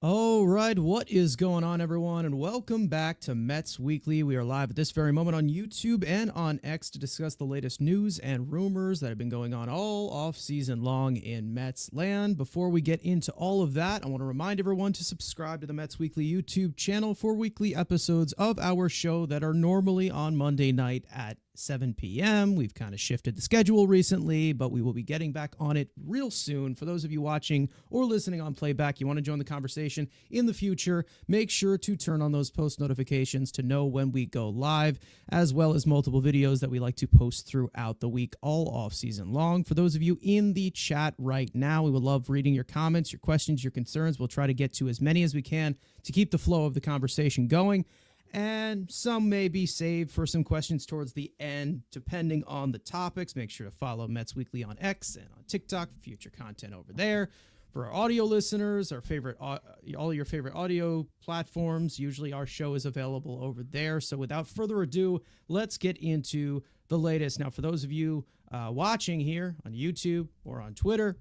All right, what is going on, everyone, and welcome back to Mets Weekly. We are live at this very moment on YouTube and on X to discuss the latest news and rumors that have been going on all off-season long in Mets land. Before we get into all of that, I want to remind everyone to subscribe to the Mets Weekly YouTube channel for weekly episodes of our show that are normally on Monday night at 7 p.m. We've kind of shifted the schedule recently, but we will be getting back on it real soon. For those of you watching or listening on playback, you want to join the conversation in the future, make sure to turn on those post notifications to know when we go live, as well as multiple videos that we like to post throughout the week, all off season long. For those of you in the chat right now, we would love reading your comments, your questions, your concerns. We'll try to get to as many as we can to keep the flow of the conversation going. And some may be saved for some questions towards the end, depending on the topics. Make sure to follow Mets Weekly on X and on TikTok for future content over there. For our audio listeners, all your favorite audio platforms, usually our show is available over there. So without further ado, let's get into the latest. Now, for those of you watching here on YouTube or on Twitter,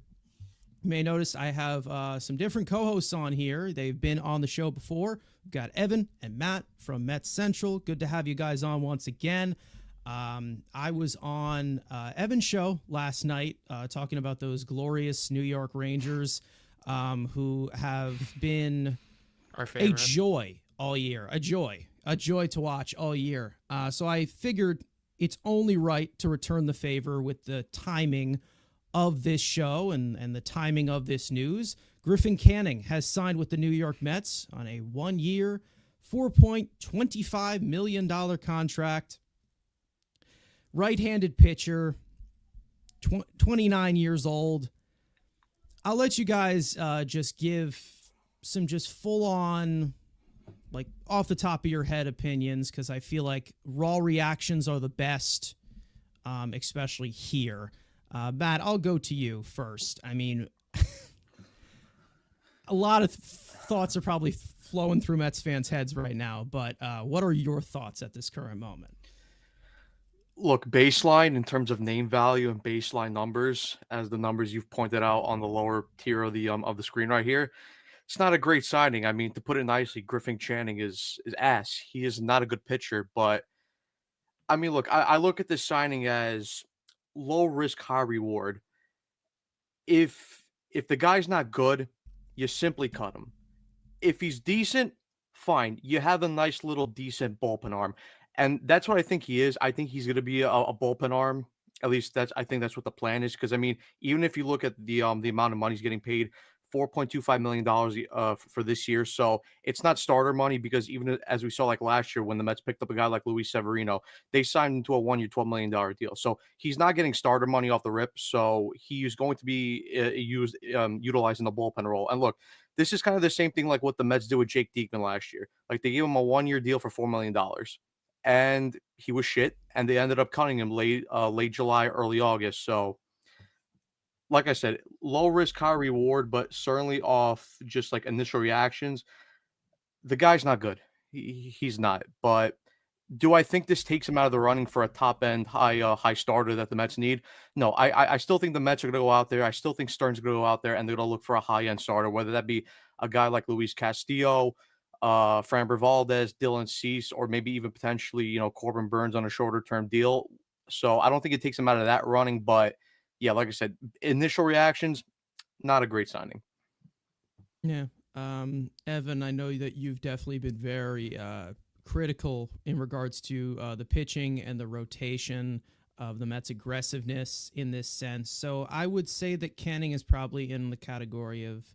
you may notice I have some different co-hosts on here. They've been on the show before. We've got Evan and Matt from Mets Central. Good to have you guys on once again. I was on Evan's show last night talking about those glorious New York Rangers who have been a joy all year. A joy to watch all year. So I figured it's only right to return the favor with the timing of this show and the timing of this news. Griffin Canning has signed with the New York Mets on a 1-year, $4.25 million contract. Right-handed pitcher, 29 years old. I'll let you guys just give some just full-on, like off the top of your head opinions, because I feel like raw reactions are the best, especially here. Matt, I'll go to you first. I mean, a lot of thoughts are probably flowing through Mets fans' heads right now, but what are your thoughts at this current moment? Look, baseline in terms of name value and baseline numbers, as the numbers you've pointed out on the lower tier of the screen right here, it's not a great signing. I mean, to put it nicely, Griffin Canning is ass. He is not a good pitcher, but I mean, look, I look at this signing as low risk, high reward. If the guy's not good, you simply cut him. If he's decent, fine. You have a nice little decent bullpen arm. And that's what I think he is. I think he's going to be a bullpen arm. At least I think that's what the plan is. Because I mean, even if you look at the amount of money he's getting paid, $4.25 million for this year. So it's not starter money because even as we saw like last year when the Mets picked up a guy like Luis Severino, they signed him to a 1-year, $12 million deal. So he's not getting starter money off the rip. So he's going to be utilizing the bullpen role. And look, this is kind of the same thing like what the Mets did with Jake Diekman last year. Like they gave him a 1-year deal for $4 million. And he was shit, and they ended up cutting him late July, early August. So, like I said, low risk, high reward, but certainly off just like initial reactions, the guy's not good. He's not. But do I think this takes him out of the running for a top end high starter that the Mets need? No, I still think the Mets are going to go out there. I still think Stern's going to go out there and they're going to look for a high end starter, whether that be a guy like Luis Castillo, Framber Valdez, Dylan Cease, or maybe even potentially, Corbin Burns on a shorter term deal. So I don't think it takes him out of that running. But yeah, like I said, initial reactions, not a great signing. Yeah. Evan, I know that you've definitely been very critical in regards to the pitching and the rotation of the Mets' aggressiveness in this sense. So I would say that Canning is probably in the category of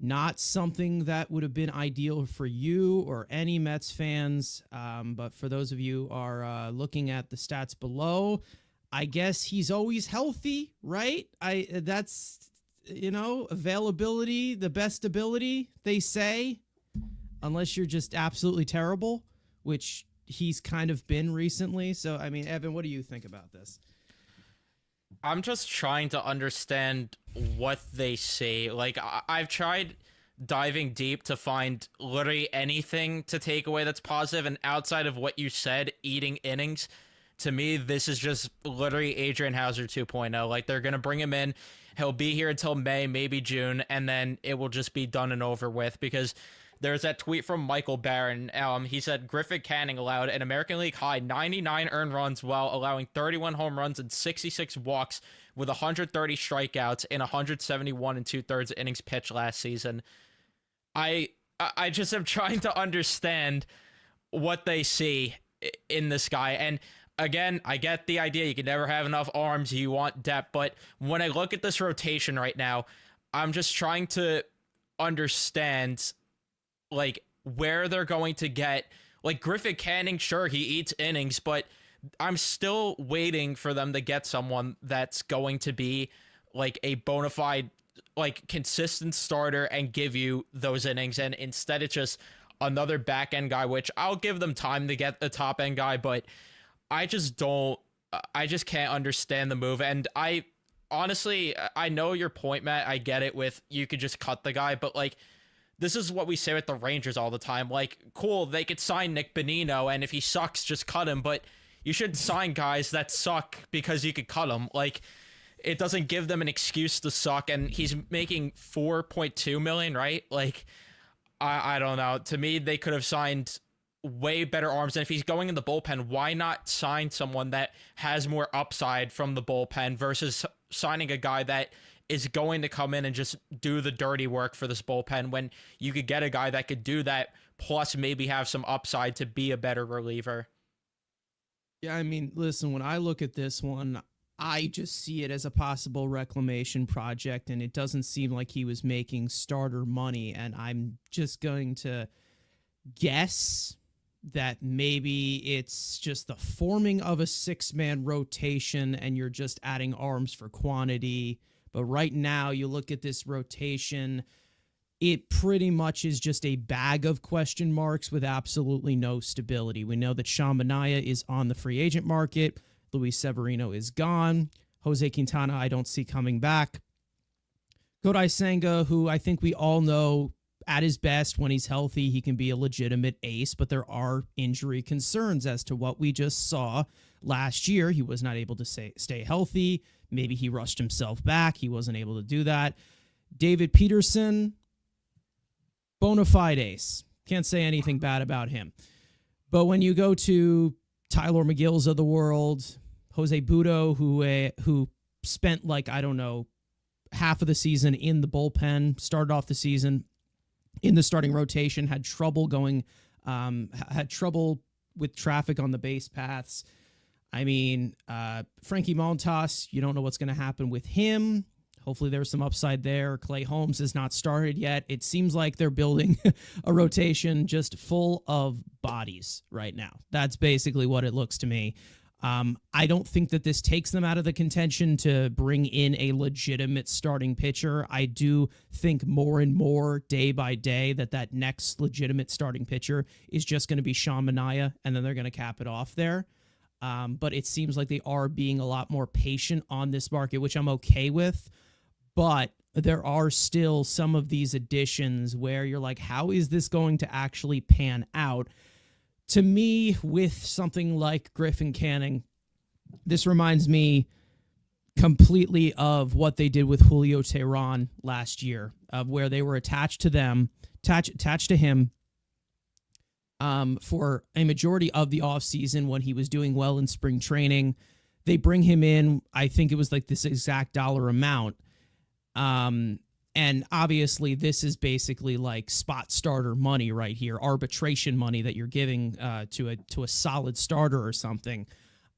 not something that would have been ideal for you or any Mets fans. But for those of you who are looking at the stats below, I guess he's always healthy, right? That's, availability, the best ability, they say, unless you're just absolutely terrible, which he's kind of been recently. So, I mean, Evan, what do you think about this? I'm just trying to understand what they say. Like, I've tried diving deep to find literally anything to take away that's positive, and outside of what you said, eating innings, to me, this is just literally Adrian Hauser 2.0. Like, they're going to bring him in. He'll be here until May, maybe June, and then it will just be done and over with, because there's that tweet from Michael Barron. He said Griffin Canning allowed an American League high 99 earned runs while allowing 31 home runs and 66 walks with 130 strikeouts in 171 and 2/3 innings pitched last season. I just am trying to understand what they see in this guy. And again, I get the idea. You can never have enough arms. You want depth. But when I look at this rotation right now, I'm just trying to understand, like, where they're going to get, like, Griffin Canning. Sure, he eats innings, but I'm still waiting for them to get someone that's going to be like a bona fide, like, consistent starter and give you those innings. And instead it's just another back end guy, which I'll give them time to get the top end guy, but I just can't understand the move. And I honestly, I know your point, Matt. I get it with, you could just cut the guy, but like, this is what we say with the Rangers all the time. Like, cool, they could sign Nick Bonino, and if he sucks, just cut him. But you should sign guys that suck because you could cut them. Like, it doesn't give them an excuse to suck. And he's making $4.2 million, right? Like, I don't know. To me, they could have signed way better arms. And if he's going in the bullpen, why not sign someone that has more upside from the bullpen versus signing a guy that is going to come in and just do the dirty work for this bullpen, when you could get a guy that could do that, plus maybe have some upside to be a better reliever? Yeah, I mean, listen, when I look at this one, I just see it as a possible reclamation project, and it doesn't seem like he was making starter money. And I'm just going to guess that maybe it's just the forming of a 6-man rotation and you're just adding arms for quantity. But right now, you look at this rotation, it pretty much is just a bag of question marks with absolutely no stability. We know that Sean Manaea is on the free agent market. Luis Severino is gone. Jose Quintana, I don't see coming back. Kodai Senga, who I think we all know at his best, when he's healthy, he can be a legitimate ace, but there are injury concerns as to what we just saw last year. He was not able to stay healthy. Maybe he rushed himself back. He wasn't able to do that. David Peterson, bona fide ace. Can't say anything bad about him. But when you go to Tyler McGill's of the world, Jose Budo, who spent, like, I don't know, half of the season in the bullpen, started off the season in the starting rotation, had trouble with traffic on the base paths. I mean, Frankie Montas, you don't know what's going to happen with him. Hopefully there's some upside there. Clay Holmes has not started yet. It seems like they're building a rotation just full of bodies right now. That's basically what it looks to me. I don't think that this takes them out of the contention to bring in a legitimate starting pitcher. I do think more and more day by day that next legitimate starting pitcher is just going to be Sean Manaea, and then they're going to cap it off there. But it seems like they are being a lot more patient on this market, which I'm okay with. But there are still some of these additions where you're like, how is this going to actually pan out? To me, with something like Griffin Canning, this reminds me completely of what they did with Julio Teheran last year, of where they were attached to him for a majority of the offseason when he was doing well in spring training. They bring him in, I think it was like this exact dollar amount. And obviously this is basically like spot starter money right here, arbitration money that you're giving to a solid starter or something.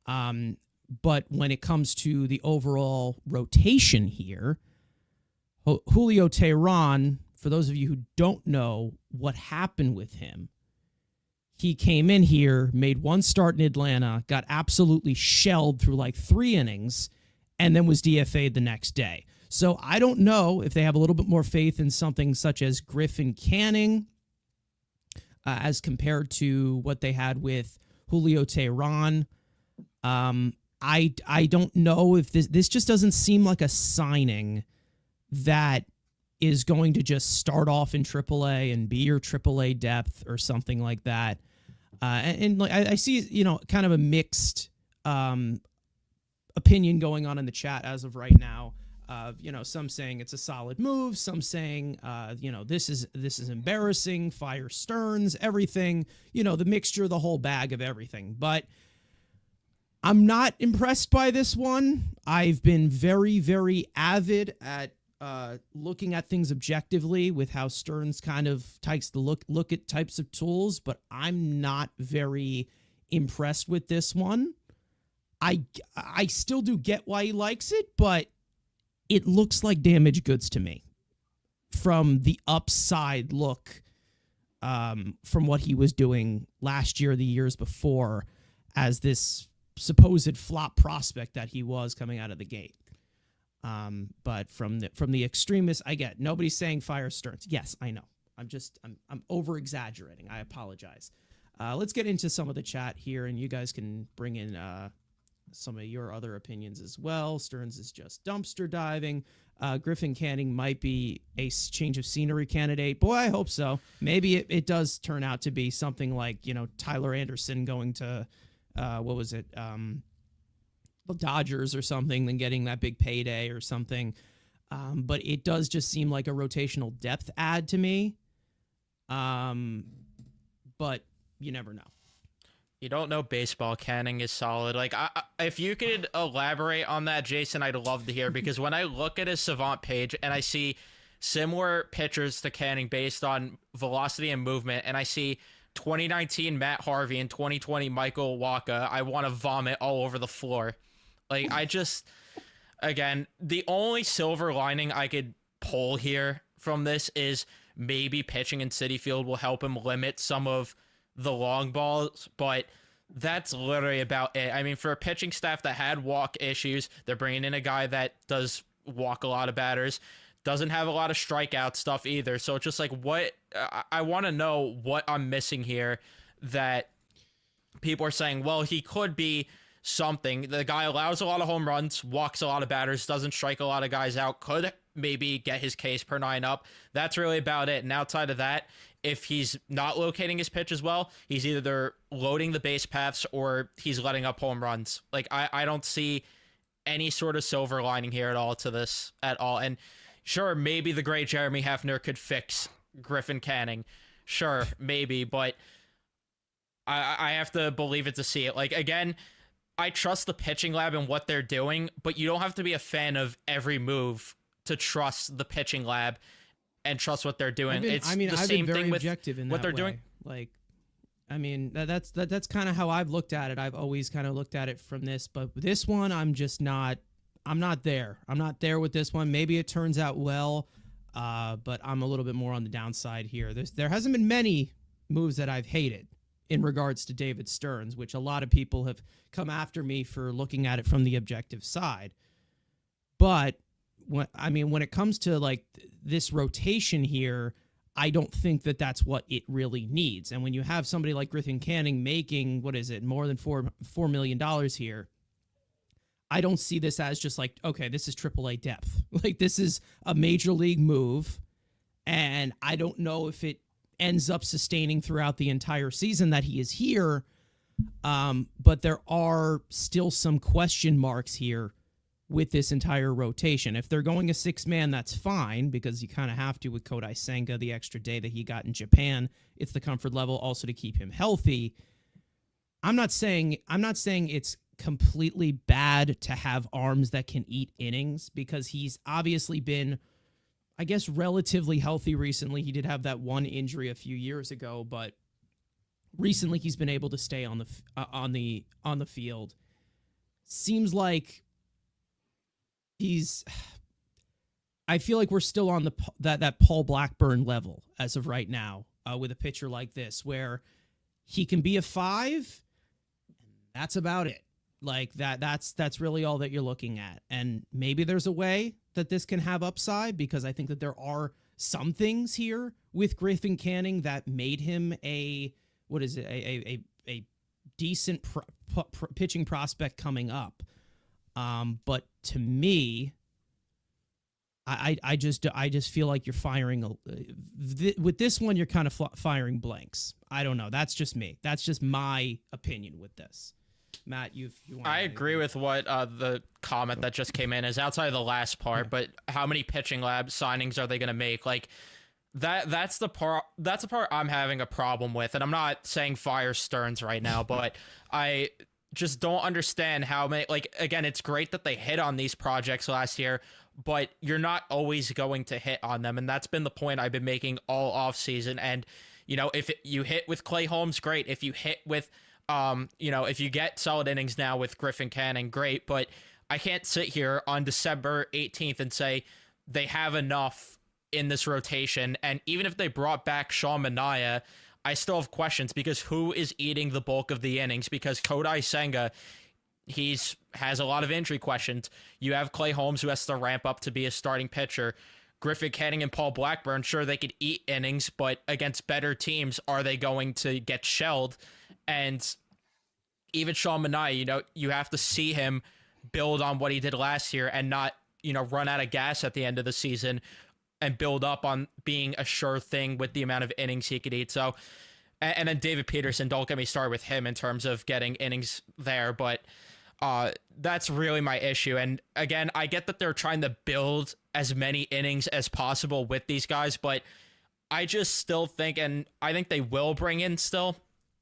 But when it comes to the overall rotation here, Julio Teheran, for those of you who don't know what happened with him, he came in here, made one start in Atlanta, got absolutely shelled through like 3 innings, and then was DFA'd the next day. So I don't know if they have a little bit more faith in something such as Griffin Canning as compared to what they had with Julio Teheran. I don't know if this just doesn't seem like a signing that is going to just start off in AAA and be your AAA depth or something like that. And like I see, kind of a mixed opinion going on in the chat as of right now. Some saying it's a solid move, some saying, this is embarrassing, fire Stearns, everything, the mixture, the whole bag of everything. But I'm not impressed by this one. I've been very, very avid at looking at things objectively with how Stearns kind of takes the look at types of tools, but I'm not very impressed with this one. I still do get why he likes it, but it looks like damaged goods to me from the upside look from what he was doing last year, the years before, as this supposed flop prospect that he was coming out of the gate. But from the extremists, I get nobody's saying fire Stearns. Yes, I know. I'm over exaggerating. I apologize. Let's get into some of the chat here, and you guys can bring in some of your other opinions as well. Stearns is just dumpster diving. Griffin Canning might be a change of scenery candidate. Boy, I hope so. Maybe it does turn out to be something like, Tyler Anderson going to, the Dodgers or something, then getting that big payday or something. But it does just seem like a rotational depth add to me. But you never know. You don't know baseball. Canning is solid. Like, if you could elaborate on that, Jason, I'd love to hear, because when I look at his Savant page and I see similar pitchers to Canning based on velocity and movement, and I see 2019 Matt Harvey and 2020 Michael Wacha, I want to vomit all over the floor. Like, again, the only silver lining I could pull here from this is maybe pitching in Citi Field will help him limit some of the long balls, but that's literally about it. I mean, for a pitching staff that had walk issues, they're bringing in a guy that does walk a lot of batters, doesn't have a lot of strikeout stuff either. So it's just like, what I want to know what I'm missing here, that people are saying, well, he could be something. The guy allows a lot of home runs, walks a lot of batters, doesn't strike a lot of guys out, could maybe get his case per nine up. That's really about it. And outside of that, if he's not locating his pitch as well, he's either loading the base paths or he's letting up home runs. Like, I don't see any sort of silver lining here at all to this at all. And sure, maybe the great Jeremy Hefner could fix Griffin Canning. Sure, maybe, but I have to believe it to see it. Like, again, I trust the pitching lab and what they're doing, but you don't have to be a fan of every move to trust the pitching lab and trust what they're doing. It's the same thing with what they're doing. Like, I mean, that's kind of how I've looked at it. I've always kind of looked at it from this, but this one, I'm not there. I'm not there with this one. Maybe it turns out well, but I'm a little bit more on the downside here. There hasn't been many moves that I've hated in regards to David Stearns, which a lot of people have come after me for looking at it from the objective side. But when it comes to like this rotation here, I don't think that that's what it really needs. And when you have somebody like Griffin Canning making, more than $4 million here, I don't see this as just like, okay, this is AAA depth. Like, this is a major league move, and I don't know if it ends up sustaining throughout the entire season that he is here. But there are still some question marks here with this entire rotation. If they're going a six-man, that's fine, because you kind of have to with Kodai Senga, the extra day that he got in Japan. It's the comfort level also to keep him healthy. I'm not saying it's completely bad to have arms that can eat innings, because he's obviously been, I guess, relatively healthy recently. He did have that one injury a few years ago, but recently he's been able to stay on the field. Seems like I feel like we're still on that Paul Blackburn level as of right now, with a pitcher like this, where he can be a 5. That's about it. Like that's really all that you're looking at. And maybe there's a way that this can have upside, because I think that there are some things here with Griffin Canning that made him a decent pitching prospect coming up. But to me, I just feel like you're firing with this one. You're kind of firing blanks. I don't know. That's just me. That's just my opinion with this. Matt, you want? I agree with what the comment that just came in is outside of the last part, but how many pitching lab signings are they going to make? Like that's the part I'm having a problem with, and I'm not saying fire Stearns right now, but I just don't understand how many. Like again, it's great that they hit on these projects last year, but you're not always going to hit on them, and that's been the point I've been making all off season. And if you hit with Clay Holmes, great. If you hit with if you get solid innings now with Griffin Canning, great. But I can't sit here on December 18th and say they have enough in this rotation. And even if they brought back Sean Manaea, I still have questions because who is eating the bulk of the innings? Because Kodai Senga, has a lot of injury questions. You have Clay Holmes, who has to ramp up to be a starting pitcher. Griffin Canning and Paul Blackburn, sure, they could eat innings, but against better teams, are they going to get shelled? And even Sean Manaea, you have to see him build on what he did last year and not, run out of gas at the end of the season and build up on being a sure thing with the amount of innings he could eat. So, and then David Peterson, don't get me started with him in terms of getting innings there, but that's really my issue. And again, I get that they're trying to build as many innings as possible with these guys, but I just still think, and I think they will bring in still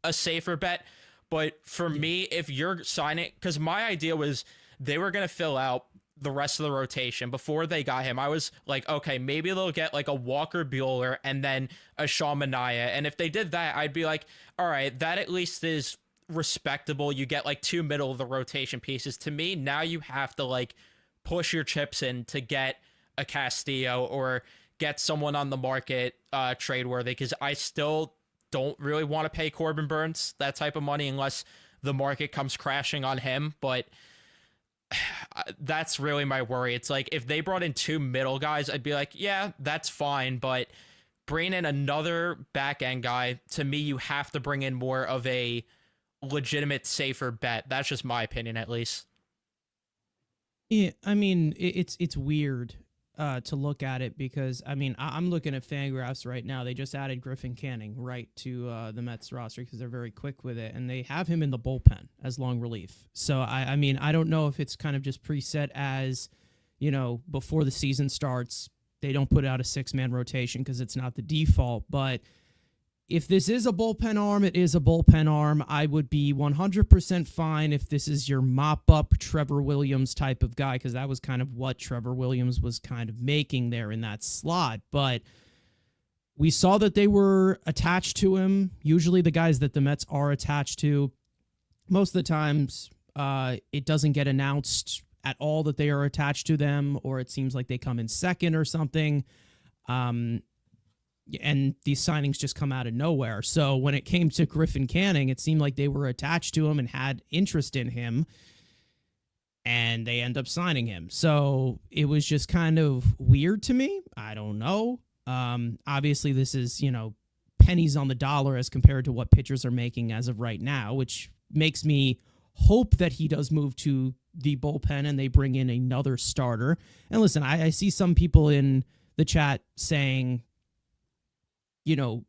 a safer bet. But for me, if you're signing, because my idea was they were going to fill out the rest of the rotation before they got him. I was like, okay, maybe they'll get like a Walker Buehler and then a Sean Manaea. And if they did that, I'd be like, all right, that at least is respectable. You get like 2 middle of the rotation pieces. To me, now you have to like push your chips in to get a Castillo or get someone on the market trade worthy, because I still don't really want to pay Corbin Burns that type of money unless the market comes crashing on him. But that's really my worry. It's like if they brought in 2 middle guys, I'd be like, yeah, that's fine. But bring in another back end guy, to me, you have to bring in more of a legitimate, safer bet. That's just my opinion, at least. Yeah, I mean, it's weird to look at it because, I mean, I'm looking at Fangraphs right now. They just added Griffin Canning right to the Mets roster because they're very quick with it, and they have him in the bullpen as long relief. So, I mean, I don't know if it's kind of just preset as, before the season starts, they don't put out a 6-man rotation because it's not the default, but if this is a bullpen arm, it is a bullpen arm. I would be 100% fine if this is your mop-up Trevor Williams type of guy, because that was kind of what Trevor Williams was kind of making there in that slot. But we saw that they were attached to him. Usually the guys that the Mets are attached to, most of the times it doesn't get announced at all that they are attached to them, or it seems like they come in second or something. And these signings just come out of nowhere. So when it came to Griffin Canning, it seemed like they were attached to him and had interest in him, and they end up signing him. So it was just kind of weird to me. I don't know. Obviously, this is, pennies on the dollar as compared to what pitchers are making as of right now, which makes me hope that he does move to the bullpen and they bring in another starter. And listen, I see some people in the chat saying, the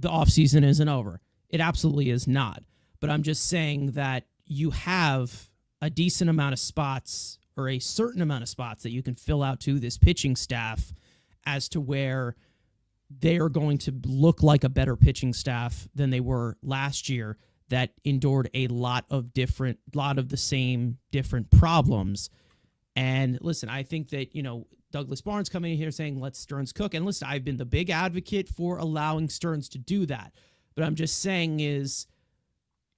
offseason isn't over. It absolutely is not. But I'm just saying that you have a decent amount of spots, or a certain amount of spots, that you can fill out to this pitching staff as to where they are going to look like a better pitching staff than they were last year, that endured a lot of the same different problems. And listen, I think that, Douglas Barnes coming in here saying, let Stearns cook. And listen, I've been the big advocate for allowing Stearns to do that. But I'm just saying is,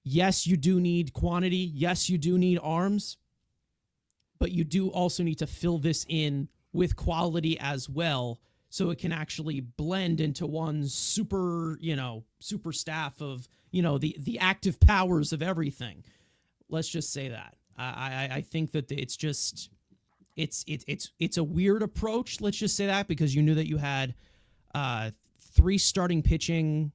yes, you do need quantity. Yes, you do need arms. But you do also need to fill this in with quality as well, so it can actually blend into one super staff of, the active powers of everything. Let's just say that. I think that it's just... It's a weird approach, let's just say that, because you knew that you had 3 starting pitching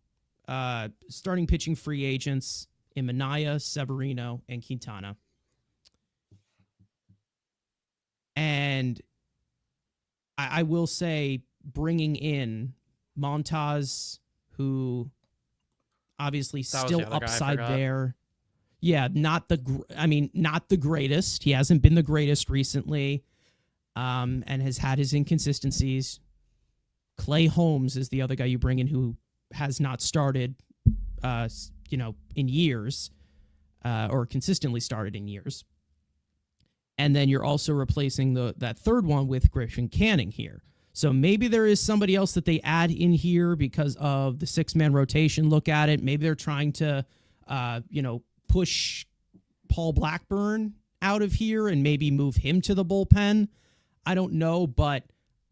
free agents in Manaea, Severino, and Quintana. And I will say, bringing in Montaz, who obviously still upside there. Yeah, not not the greatest. He hasn't been the greatest recently, and has had his inconsistencies. Clay Holmes is the other guy you bring in who has not started, in years, or consistently started in years. And then you're also replacing that third one with Griffin Canning here. So maybe there is somebody else that they add in here because of the 6-man rotation. Look at it. Maybe they're trying to, push Paul Blackburn out of here and maybe move him to the bullpen. I don't know, but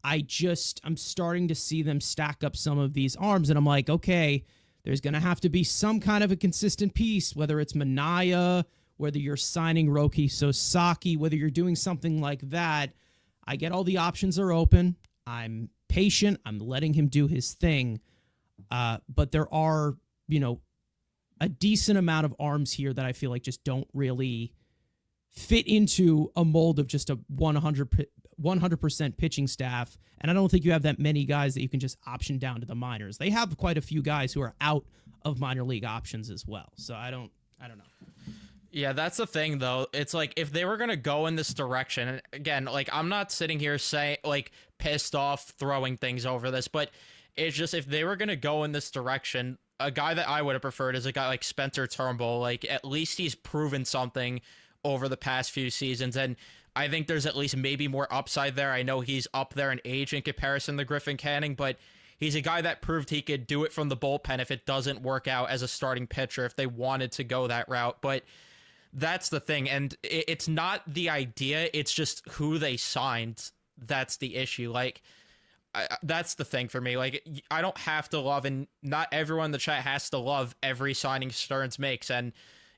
I'm starting to see them stack up some of these arms, and I'm like, okay, there's going to have to be some kind of a consistent piece, whether it's Manaya, whether you're signing Roki Sosaki, whether you're doing something like that. I get all the options are open. I'm patient. I'm letting him do his thing. But there are, a decent amount of arms here that I feel like just don't really fit into a mold of just a 100% pitching staff. And I don't think you have that many guys that you can just option down to the minors. They have quite a few guys who are out of minor league options as well. So I don't know. Yeah, that's the thing, though. It's like if they were going to go in this direction, and again, like I'm not sitting here saying like pissed off throwing things over this, but it's just if they were going to go in this direction, a guy that I would have preferred is a guy like Spencer Turnbull. Like at least he's proven something over the past few seasons, and I think there's at least maybe more upside there. I know he's up there in age in comparison to Griffin Canning, but he's a guy that proved he could do it from the bullpen if it doesn't work out as a starting pitcher, if they wanted to go that route. But that's the thing, and it's not the idea, it's just who they signed that's the issue. Like, that's the thing for me. Like, I don't have to love, and not everyone in the chat has to love every signing Stearns makes, and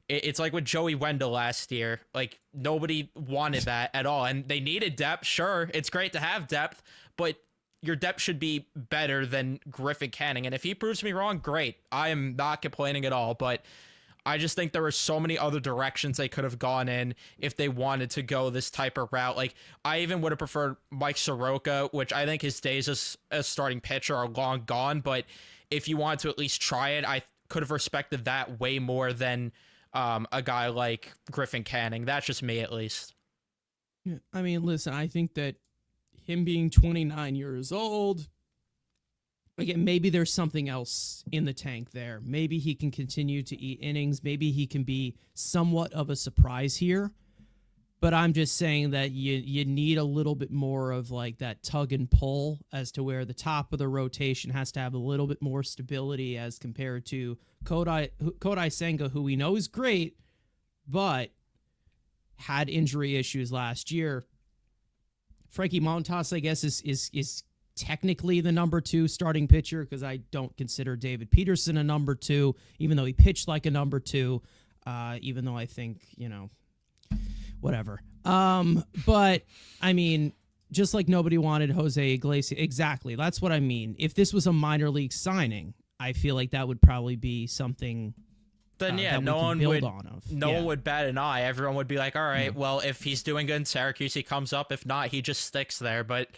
it's like with Joey Wendell last year. Like, nobody wanted that at all, and they needed depth. Sure, it's great to have depth, but your depth should be better than Griffin Canning, and if he proves me wrong, great. I am not complaining at all, but I just think there were so many other directions they could have gone in if they wanted to go this type of route. Like, I even would have preferred Mike Soroka, which I think his days as a starting pitcher are long gone, but if you wanted to at least try it, I could have respected that way more than a guy like Griffin Canning. That's just me, at least. Yeah, I mean, listen, I think that him being 29 years old, again, maybe there's something else in the tank there. Maybe he can continue to eat innings. Maybe he can be somewhat of a surprise here. But I'm just saying that you need a little bit more of like that tug and pull as to where the top of the rotation has to have a little bit more stability as compared to Kodai Senga, who we know is great, but had injury issues last year. Frankie Montas, I guess, is technically the number 2 starting pitcher because I don't consider David Peterson a number 2, even though he pitched like a number 2, even though I think, whatever. But, I mean, just like nobody wanted Jose Iglesias. Exactly. That's what I mean. If this was a minor league signing, I feel like that would probably be something then no one would bat an eye. Everyone would be like, all right, well, if he's doing good in Syracuse, he comes up. If not, he just sticks there. But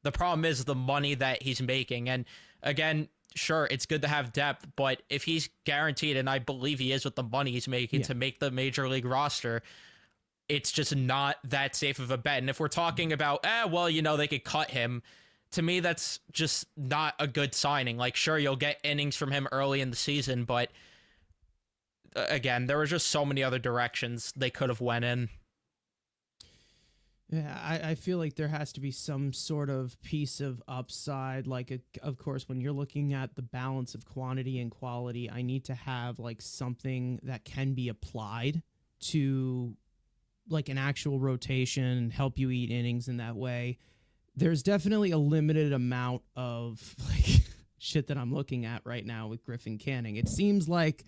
the problem is the money that he's making. And again, sure, it's good to have depth, but if he's guaranteed, and I believe he is with the money he's making to make the major league roster, it's just not that safe of a bet. And if we're talking about, they could cut him, to me, that's just not a good signing. Like, sure, you'll get innings from him early in the season, but again, there were just so many other directions they could have went in. Yeah, I feel like there has to be some sort of piece of upside. Like, of course, when you're looking at the balance of quantity and quality, I need to have like something that can be applied to like an actual rotation, help you eat innings in that way. There's definitely a limited amount of like shit that I'm looking at right now with Griffin Canning. It seems like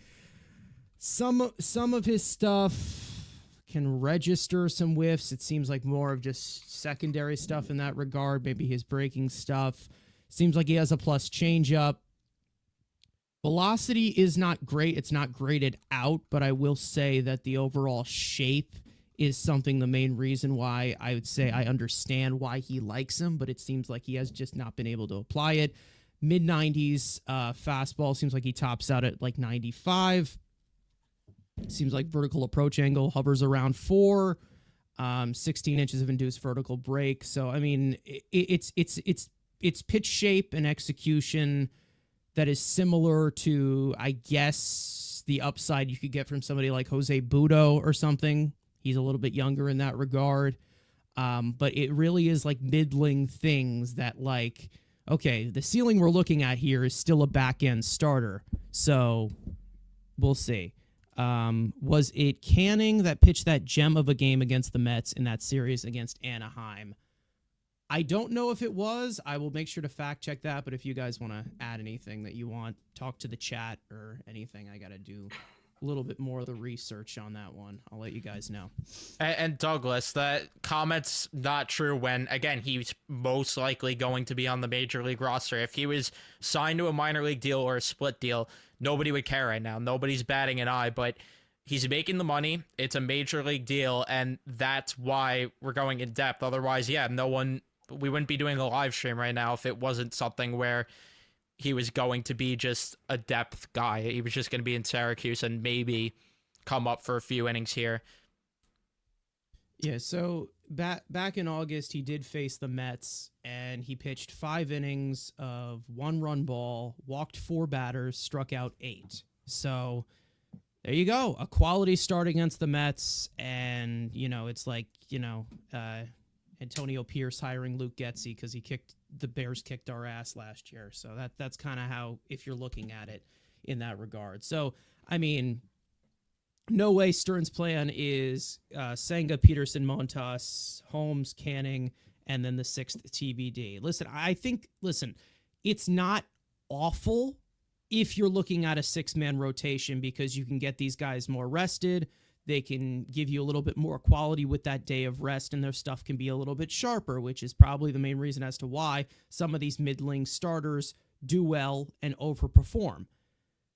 some of his stuff can register some whiffs. It seems like more of just secondary stuff in that regard. Maybe his breaking stuff. Seems like he has a plus changeup. Velocity is not great. It's not graded out, but I will say that the overall shape is something, the main reason why I would say I understand why he likes him, but it seems like he has just not been able to apply it. Mid-90s fastball, seems like he tops out at like 95. Seems like vertical approach angle hovers around 4, 16 inches of induced vertical break. So I mean, it's pitch shape and execution that is similar to, I guess, the upside you could get from somebody like Jose Budo or something. He's a little bit younger in that regard. But it really is like middling things that, like, okay, the ceiling we're looking at here is still a back end starter. So we'll see. Was it Canning that pitched that gem of a game against the Mets in that series against Anaheim? I don't know if it was. I will make sure to fact check that. But if you guys want to add anything that you want, talk to the chat or anything, I got to do a little bit more of the research on that one. I'll let you guys know. And Douglas, that comment's not true when, again, he's most likely going to be on the major league roster. If he was signed to a minor league deal or a split deal, nobody would care right now. Nobody's batting an eye, but he's making the money. It's a major league deal, and that's why we're going in depth. Otherwise, yeah, we wouldn't be doing a live stream right now if it wasn't something where he was going to be just a depth guy. He was just going to be in Syracuse and maybe come up for a few innings here. Yeah, so back in August, he did face the Mets, and he pitched 5 innings of 1-run ball, walked 4 batters, struck out 8. So there you go, a quality start against the Mets, and it's like Antonio Pierce hiring Luke Getsy because the Bears kicked our ass last year. So that's kind of how, if you're looking at it in that regard. So I mean, no way Stern's plan is Senga, Peterson, Montas, Holmes, Canning, and then the 6th TBD. Listen, it's not awful if you're looking at a 6-man rotation because you can get these guys more rested. They can give you a little bit more quality with that day of rest, and their stuff can be a little bit sharper, which is probably the main reason as to why some of these middling starters do well and overperform.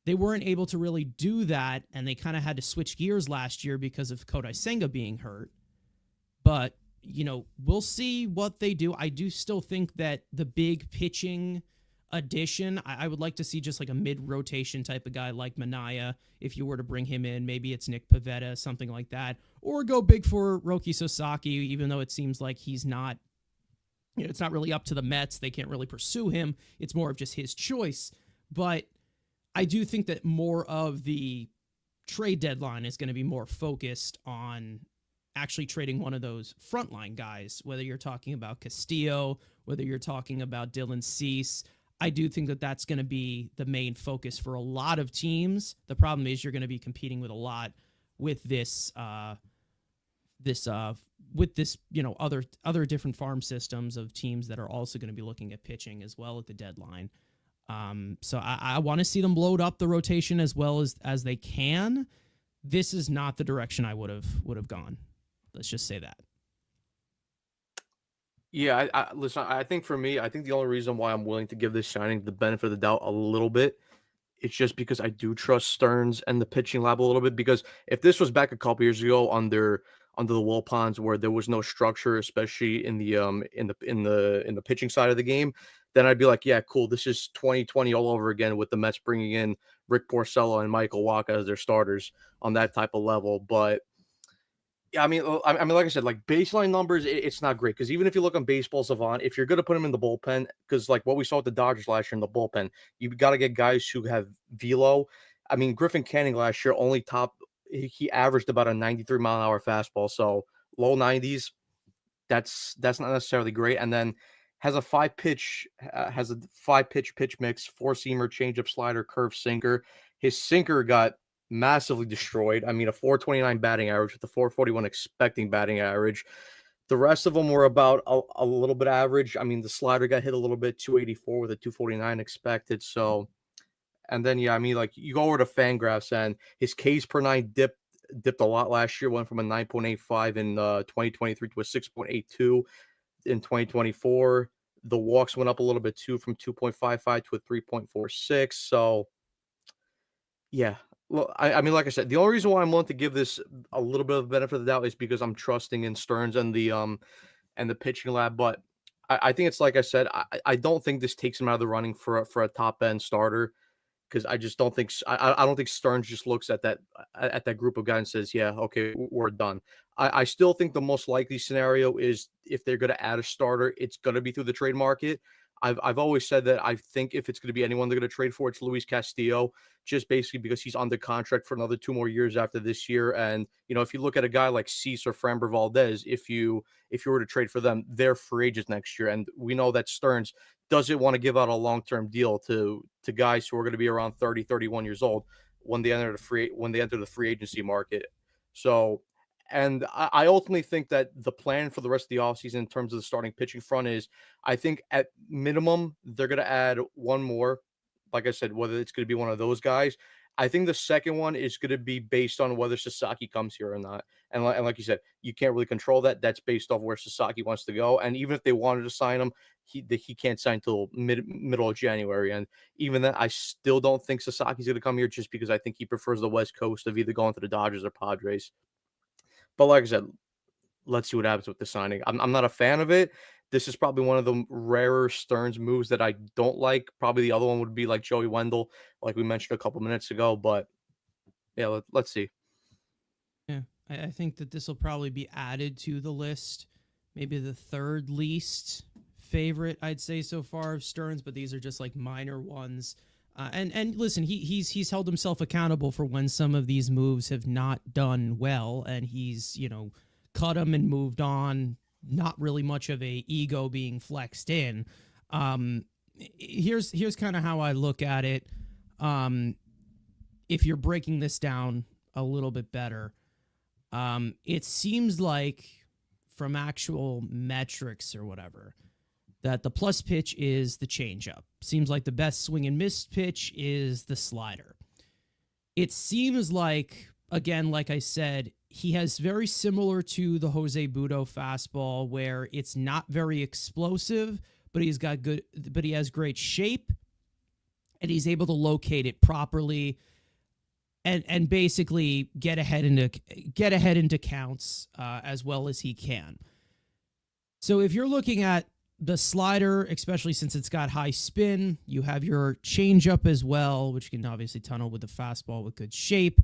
They weren't able to really do that, and they kind of had to switch gears last year because of Kodai Senga being hurt. But, we'll see what they do. I do still think that the big pitching addition, I would like to see just like a mid-rotation type of guy like Minaya. If you were to bring him in, maybe it's Nick Pivetta, something like that. Or go big for Roki Sasaki, even though it seems like he's not, it's not really up to the Mets. They can't really pursue him. It's more of just his choice. But I do think that more of the trade deadline is going to be more focused on actually trading one of those frontline guys, whether you're talking about Castillo, whether you're talking about Dylan Cease. I do think that that's going to be the main focus for a lot of teams. The problem is you're going to be competing with a lot with this, other different farm systems of teams that are also going to be looking at pitching as well at the deadline. So I want to see them load up the rotation as well as they can. This is not the direction I would have gone. Let's just say that. Yeah, listen. I think for me, I think the only reason why I'm willing to give this signing the benefit of the doubt a little bit, it's just because I do trust Stearns and the pitching lab a little bit. Because if this was back a couple years ago under the Wilpons, where there was no structure, especially in the pitching side of the game, then I'd be like, yeah, cool. This is 2020 all over again with the Mets bringing in Rick Porcello and Michael Wacha as their starters on that type of level. But yeah, like I said, like baseline numbers, it's not great because even if you look on Baseball Savant, if you're going to put him in the bullpen, because like what we saw with the Dodgers last year in the bullpen, you've got to get guys who have velo. I mean, Griffin Canning last year he averaged about a 93-mile-an-hour fastball, so low 90s. That's not necessarily great. And then has a 5-pitch pitch mix, 4-seamer, changeup, slider, curve, sinker. His sinker got massively destroyed. I mean, a 429 batting average with a 441 expecting batting average. The rest of them were about a little bit average. I mean, the slider got hit a little bit, 284 with a 249 expected. So, and then, yeah, I mean, like you go over to Fangraphs and his Ks per nine dipped a lot last year, went from a 9.85 in 2023 to a 6.82 in 2024. The walks went up a little bit too, from 2.55 to a 3.46. So, yeah. Well, I mean, like I said, the only reason why I'm willing to give this a little bit of benefit of the doubt is because I'm trusting in Stearns and the pitching lab. But I think it's like I said, I don't think this takes him out of the running for a top end starter. because I just don't think I don't think Stearns just looks at that group of guys and says, "Yeah, okay, we're done." I still think the most likely scenario is if they're going to add a starter, it's going to be through the trade market. I've always said that I think if it's going to be anyone they're going to trade for, it's Luis Castillo, just basically because he's under contract for another 2 more years after this year. And if you look at a guy like Cease or Framber Valdez, if you were to trade for them, they're free agents next year, and we know that Stearns doesn't want to give out a long-term deal to guys who are going to be around 30, 31 years old when they enter the free agency market. So, and I ultimately think that the plan for the rest of the offseason in terms of the starting pitching front is, I think at minimum they're going to add one more. Like I said, whether it's going to be one of those guys. I think the second one is going to be based on whether Sasaki comes here or not. And like you said, you can't really control that. That's based off where Sasaki wants to go. And even if they wanted to sign him, he can't sign till middle of January. And even then, I still don't think Sasaki's going to come here, just because I think he prefers the West Coast of either going to the Dodgers or Padres. But like I said, let's see what happens with the signing. I'm not a fan of it. This is probably one of the rarer Stearns moves that I don't like. Probably the other one would be like Joey Wendell, like we mentioned a couple minutes ago. But yeah, let's see. Yeah, I think that this will probably be added to the list. Maybe the third least favorite, I'd say, so far of Stearns, but these are just like minor ones. And listen, he's held himself accountable for when some of these moves have not done well, and he's cut them and moved on. Not really much of a ego being flexed in. Here's kind of how I look at it. If you're breaking this down a little bit better, it seems like from actual metrics or whatever, that the plus pitch is the changeup. Seems like the best swing and miss pitch is the slider. It seems like, again, like I said, he has very similar to the Jose Butto fastball, where it's not very explosive, but he has great shape, and he's able to locate it properly and basically get ahead into counts as well as he can. So if you're looking at the slider, especially since it's got high spin, you have your changeup as well, which can obviously tunnel with the fastball with good shape.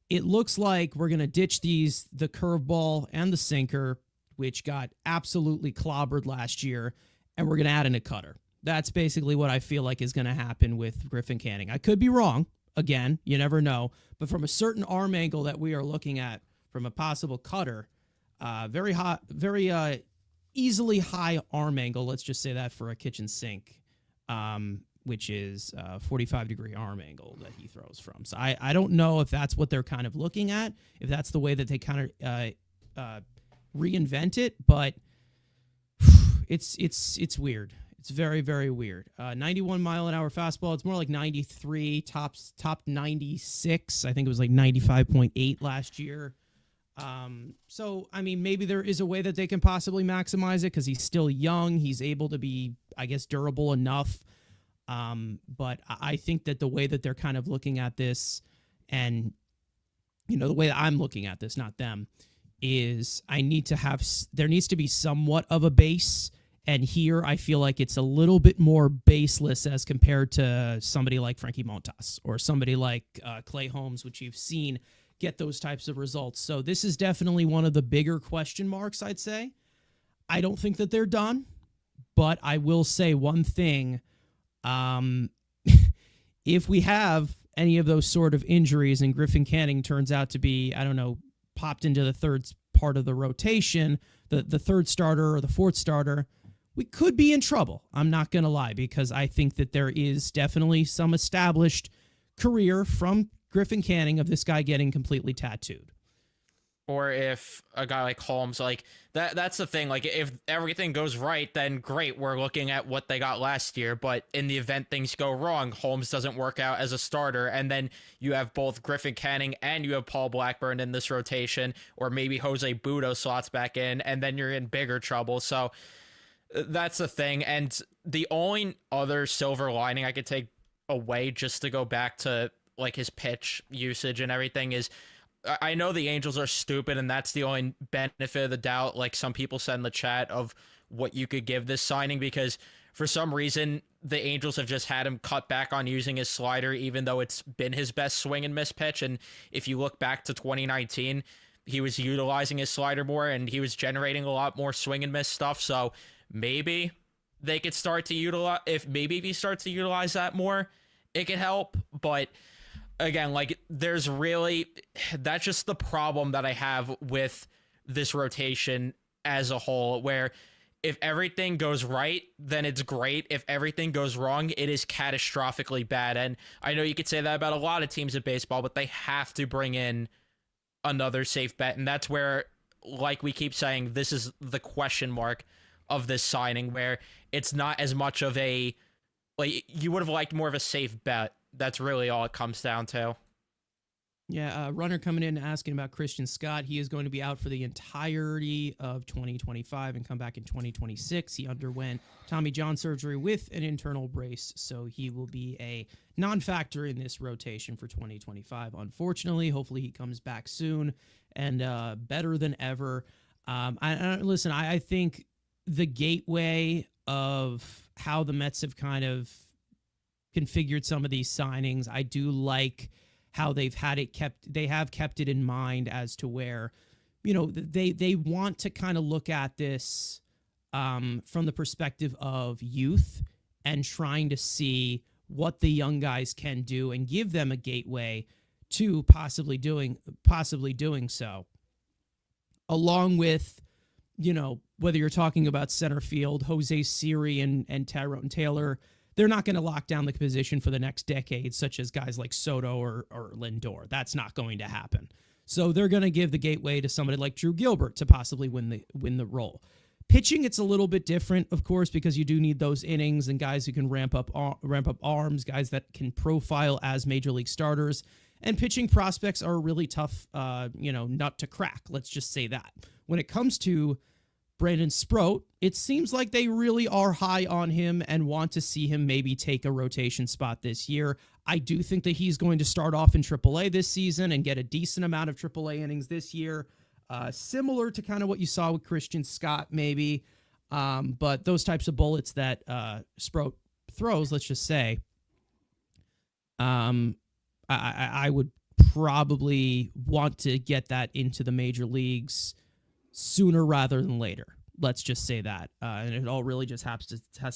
It looks like we're going to ditch the curveball and the sinker, which got absolutely clobbered last year, and we're going to add in a cutter. That's basically what I feel like is going to happen with Griffin Canning. I could be wrong. Again, you never know. But from a certain arm angle that we are looking at from a possible cutter, very hot, very easily high arm angle. Let's just say that for a kitchen sink, which is 45-degree arm angle that he throws from. So I don't know if that's what they're kind of looking at, if that's the way that they kind of reinvent it, but it's weird. It's very, very weird. 91-mile-an-hour fastball. It's more like 93, top 96. I think it was like 95.8 last year. So, I mean, maybe there is a way that they can possibly maximize it because he's still young. He's able to be, I guess, durable enough. But I think that the way that they're kind of looking at this, and, the way that I'm looking at this, not them, is there needs to be somewhat of a base. And here I feel like it's a little bit more baseless as compared to somebody like Frankie Montas or somebody like Clay Holmes, which you've seen get those types of results. So this is definitely one of the bigger question marks, I'd say. I don't think that they're done, but I will say one thing. If we have any of those sort of injuries and Griffin Canning turns out to be, I don't know, popped into the third part of the rotation, the third starter or the fourth starter, we could be in trouble. I'm not going to lie, because I think that there is definitely some established career from Griffin Canning of this guy getting completely tattooed. Or if a guy like Holmes, like that's the thing. Like if everything goes right, then great. We're looking at what they got last year. But in the event things go wrong, Holmes doesn't work out as a starter. And then you have both Griffin Canning and you have Paul Blackburn in this rotation, or maybe Jose Butto slots back in, and then you're in bigger trouble. So that's the thing. And the only other silver lining I could take away, just to go back to like his pitch usage and everything, is I know the Angels are stupid, and that's the only benefit of the doubt, like some people said in the chat, of what you could give this signing, because for some reason, the Angels have just had him cut back on using his slider, even though it's been his best swing and miss pitch. And if you look back to 2019, he was utilizing his slider more and he was generating a lot more swing and miss stuff. So maybe they could start to utilize, if he starts to utilize that more, it could help. But again, like that's just the problem that I have with this rotation as a whole, where if everything goes right, then it's great. If everything goes wrong, it is catastrophically bad. And I know you could say that about a lot of teams in baseball, but they have to bring in another safe bet. And that's where, like we keep saying, this is the question mark of this signing, where it's not as much of a, like, you would have liked more of a safe bet. That's really all it comes down to. Yeah, runner coming in asking about Christian Scott. He is going to be out for the entirety of 2025 and come back in 2026. He underwent Tommy John surgery with an internal brace, so he will be a non-factor in this rotation for 2025. Unfortunately, hopefully he comes back soon and better than ever. Listen, I think the gateway of how the Mets have kind of configured some of these signings, I do like how they have kept it in mind as to where, you know, they want to kind of look at this from the perspective of youth and trying to see what the young guys can do and give them a gateway to possibly doing so. Along with, you know, whether you're talking about center field, Jose Siri and Tyrone Taylor, they're not going to lock down the position for the next decade, such as guys like Soto or Lindor. That's not going to happen. So they're going to give the gateway to somebody like Drew Gilbert to possibly win the role. Pitching, it's a little bit different, of course, because you do need those innings and guys who can ramp up arms, guys that can profile as major league starters. And pitching prospects are a really tough, nut to crack. Let's just say that. When it comes to Brandon Sproat, it seems like they really are high on him and want to see him maybe take a rotation spot this year. I do think that he's going to start off in AAA this season and get a decent amount of AAA innings this year, similar to kind of what you saw with Christian Scott maybe. But those types of bullets that Sproat throws, let's just say, I would probably want to get that into the major leagues sooner rather than later. Let's just say that. And it all really just has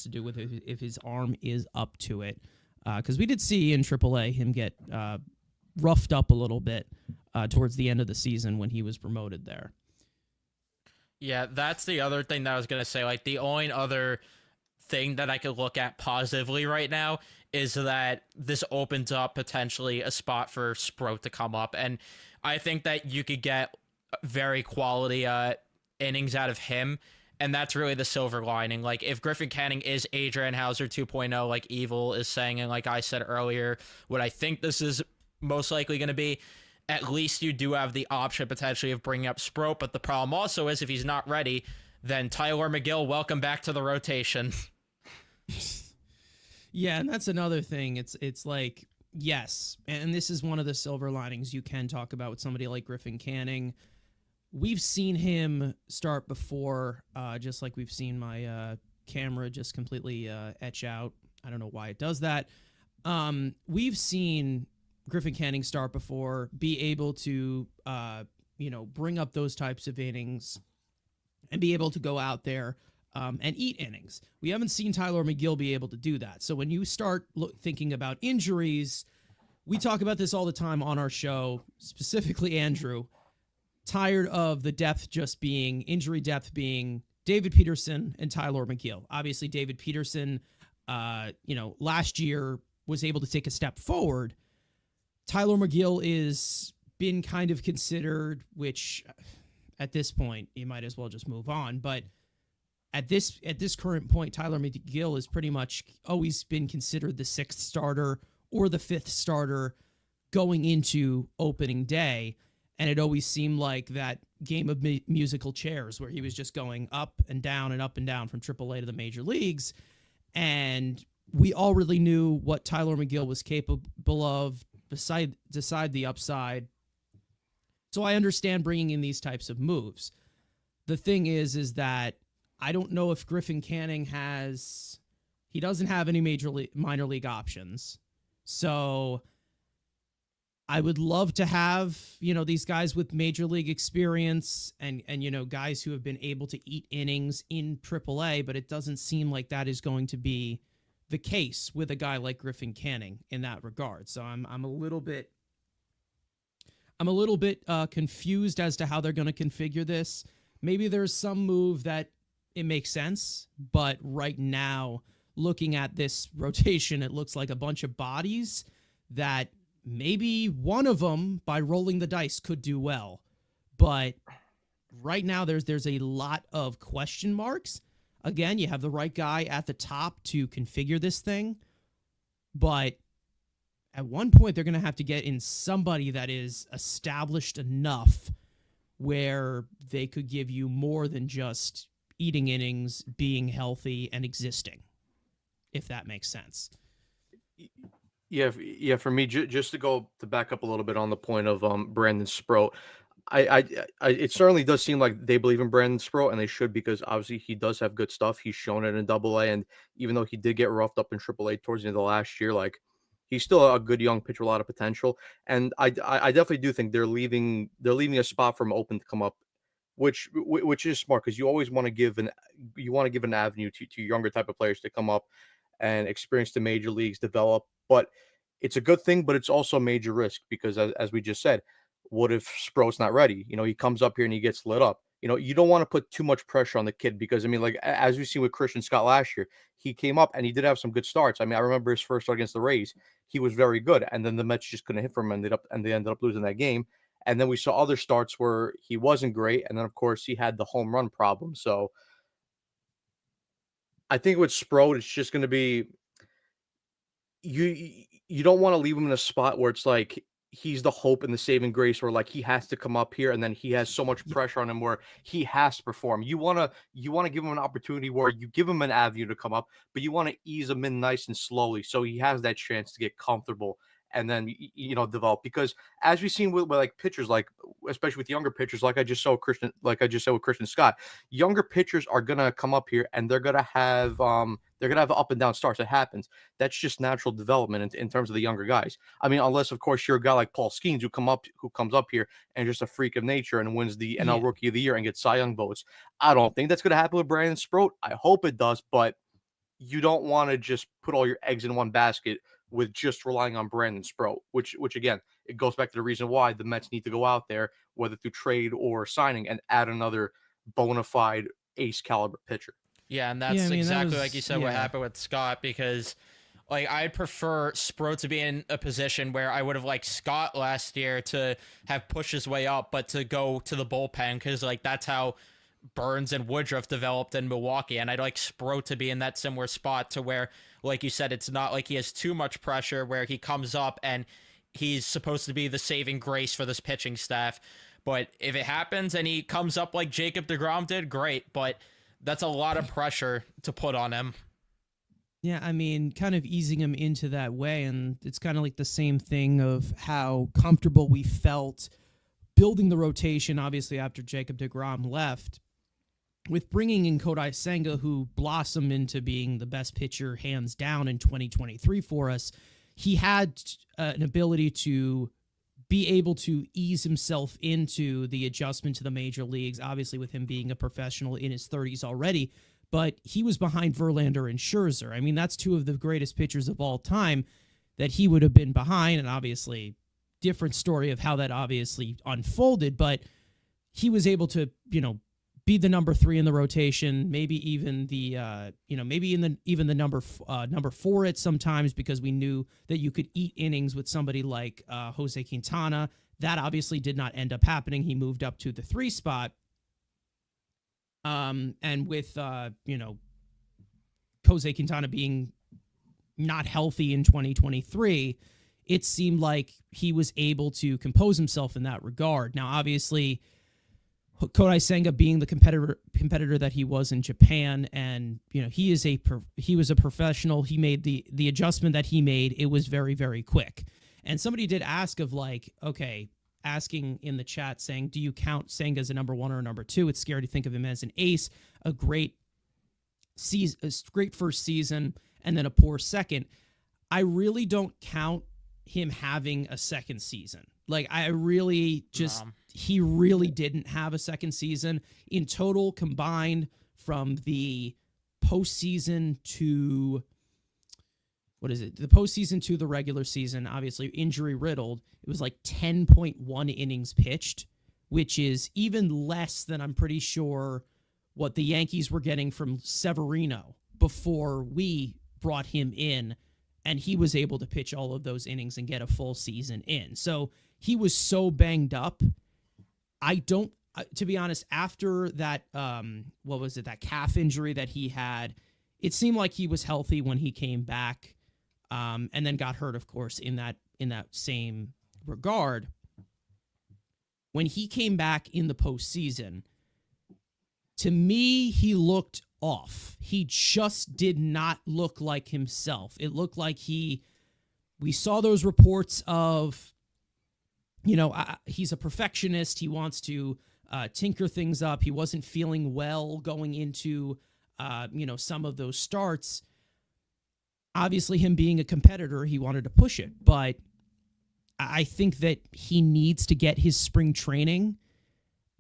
to do with if his arm is up to it. Because we did see in AAA him get roughed up a little bit towards the end of the season when he was promoted there. Yeah, that's the other thing that I was going to say. Like, the only other thing that I could look at positively right now is that this opens up potentially a spot for Sproat to come up. And I think that you could get very quality innings out of him, and that's really the silver lining. Like, if Griffin Canning is Adrian Hauser 2.0, like Evil is saying, and like I said earlier, what I think this is most likely going to be, at least you do have the option potentially of bringing up Sproat. But the problem also is, if he's not ready, then Tyler McGill, welcome back to the rotation. Yeah, and that's another thing. It's like, yes, and this is one of the silver linings you can talk about with somebody like Griffin Canning. We've seen him start before, just like we've seen my camera just completely etch out. I don't know why it does that. We've seen Griffin Canning start before, be able to, bring up those types of innings and be able to go out there and eat innings. We haven't seen Tyler McGill be able to do that. So when you start thinking about injuries, we talk about this all the time on our show, specifically Andrew. Tired of the injury depth being David Peterson and Tyler McGill. Obviously, David Peterson, last year was able to take a step forward. Tyler McGill is been kind of considered, which at this point, you might as well just move on. But at this current point, Tyler McGill is pretty much always been considered the sixth starter or the fifth starter going into opening day. And it always seemed like that game of musical chairs where he was just going up and down from AAA to the major leagues. And we all really knew what Tyler McGill was capable of beside the upside. So I understand bringing in these types of moves. The thing is that I don't know if Griffin Canning has He doesn't have any minor league options. So I would love to have, these guys with major league experience and guys who have been able to eat innings in AAA, but it doesn't seem like that is going to be the case with a guy like Griffin Canning in that regard. So I'm a little bit confused as to how they're going to configure this. Maybe there's some move that it makes sense, but right now, looking at this rotation, it looks like a bunch of bodies that maybe one of them, by rolling the dice, could do well. But right now, there's a lot of question marks. Again, you have the right guy at the top to configure this thing, but at one point, they're going to have to get in somebody that is established enough where they could give you more than just eating innings, being healthy, and existing, if that makes sense. Yeah. For me, just to back up a little bit on the point of Brandon Sproat, I it certainly does seem like they believe in Brandon Sproat, and they should, because obviously he does have good stuff. He's shown it in Double-A, and even though he did get roughed up in Triple-A towards the end of the last year, like, he's still a good young pitcher, a lot of potential. And I definitely do think they're leaving a spot for him open to come up, which is smart, because you always want to give an avenue to younger type of players to come up and experience the major leagues, develop. But it's a good thing, but it's also a major risk, because as we just said, what if Sproat's not ready? He comes up here and he gets lit up. You don't want to put too much pressure on the kid, because, I mean, like, as we've seen with Christian Scott last year, he came up and he did have some good starts. I mean, I remember his first start against the Rays, he was very good, and then the Mets just couldn't hit for him, and they ended up losing that game. And then we saw other starts where he wasn't great, and then of course he had the home run problem. So I think with Sproat, it's just going to be, you don't want to leave him in a spot where it's like he's the hope and the saving grace, where like he has to come up here and then he has so much pressure on him where he has to perform. You want to give him an opportunity where you give him an avenue to come up, but you want to ease him in nice and slowly, so he has that chance to get comfortable and then develop. Because as we've seen with like pitchers, like especially with younger pitchers, like I just said with Christian Scott, younger pitchers are gonna come up here and they're gonna have up and down starts. It happens. That's just natural development in terms of the younger guys. I mean, unless of course you're a guy like Paul Skeens who comes up here and just a freak of nature and wins the NL Rookie of the Year and gets Cy Young votes. I don't think that's gonna happen with Brandon Sproat. I hope it does, but you don't want to just put all your eggs in one basket with just relying on Brandon Sproat, which again, it goes back to the reason why the Mets need to go out there, whether through trade or signing, and add another bona fide ace caliber pitcher. Yeah, and that's exactly like you said, what happened with Scott, because like I'd prefer Sproat to be in a position where I would have liked Scott last year to have pushed his way up, but to go to the bullpen, because like that's how Burns and Woodruff developed in Milwaukee, and I'd like Sproat to be in that similar spot to where, like you said, it's not like he has too much pressure, where he comes up and he's supposed to be the saving grace for this pitching staff. But if it happens and he comes up like Jacob deGrom did, great, but that's a lot of pressure to put on him. Yeah, I mean, kind of easing him into that way, and it's kind of like the same thing of how comfortable we felt building the rotation, obviously, after Jacob deGrom left, with bringing in Kodai Senga, who blossomed into being the best pitcher hands down in 2023 for us. He had an ability to be able to ease himself into the adjustment to the major leagues, obviously with him being a professional in his 30s already, but he was behind Verlander and Scherzer. I mean, that's two of the greatest pitchers of all time that he would have been behind, and obviously different story of how that obviously unfolded, but he was able to, be the number 3 in the rotation, maybe even the number 4 at sometimes, because we knew that you could eat innings with somebody like Jose Quintana. That obviously did not end up happening. He moved up to the 3 spot. And with Jose Quintana being not healthy in 2023, it seemed like he was able to compose himself in that regard. Now, obviously, Kodai Senga being the competitor that he was in Japan, and he was a professional. He made the adjustment that he made. It was very, very quick. And somebody did ask asking in the chat saying, do you count Senga as a number 1 or a number 2? It's scary to think of him as an ace. A great season, a great first season, and then a poor second. I really don't count him having a second season. Like, I really just, he really didn't have a second season in total combined from the postseason to, the postseason to the regular season, obviously injury riddled. It was like 10.1 innings pitched, which is even less than I'm pretty sure what the Yankees were getting from Severino before we brought him in, and he was able to pitch all of those innings and get a full season in. So he was so banged up. I don't, to be honest, after that, that calf injury that he had, it seemed like he was healthy when he came back, and then got hurt, of course, in that same regard. When he came back in the postseason, to me, he looked off. He just did not look like himself. It looked like we saw those reports of, he's a perfectionist. He wants to tinker things up. He wasn't feeling well going into, some of those starts. Obviously, him being a competitor, he wanted to push it. But I think that he needs to get his spring training,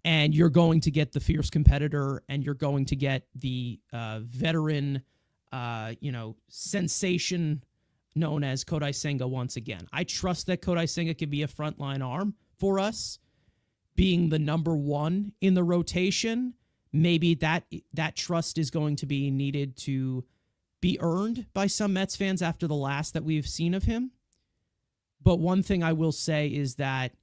and you're going to get the fierce competitor, and you're going to get the veteran, sensation known as Kodai Senga once again. I trust that Kodai Senga can be a frontline arm for us, being the number one in the rotation. Maybe that trust is going to be needed to be earned by some Mets fans after the last that we've seen of him. But one thing I will say is that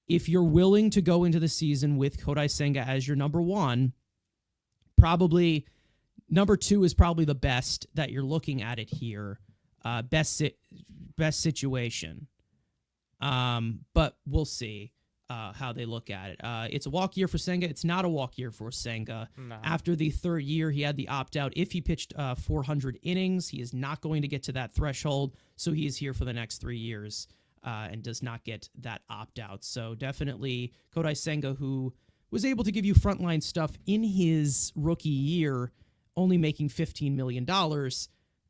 if you're willing to go into the season with Kodai Senga as your number one, probably number two is probably the best that you're looking at it here. Best situation. But we'll see how they look at it. It's a walk year for Senga. It's not a walk year for Senga. No. After the third year, he had the opt-out. If he pitched 400 innings, he is not going to get to that threshold, so he is here for the next 3 years and does not get that opt-out. So definitely Kodai Senga, who was able to give you frontline stuff in his rookie year, only making $15 million,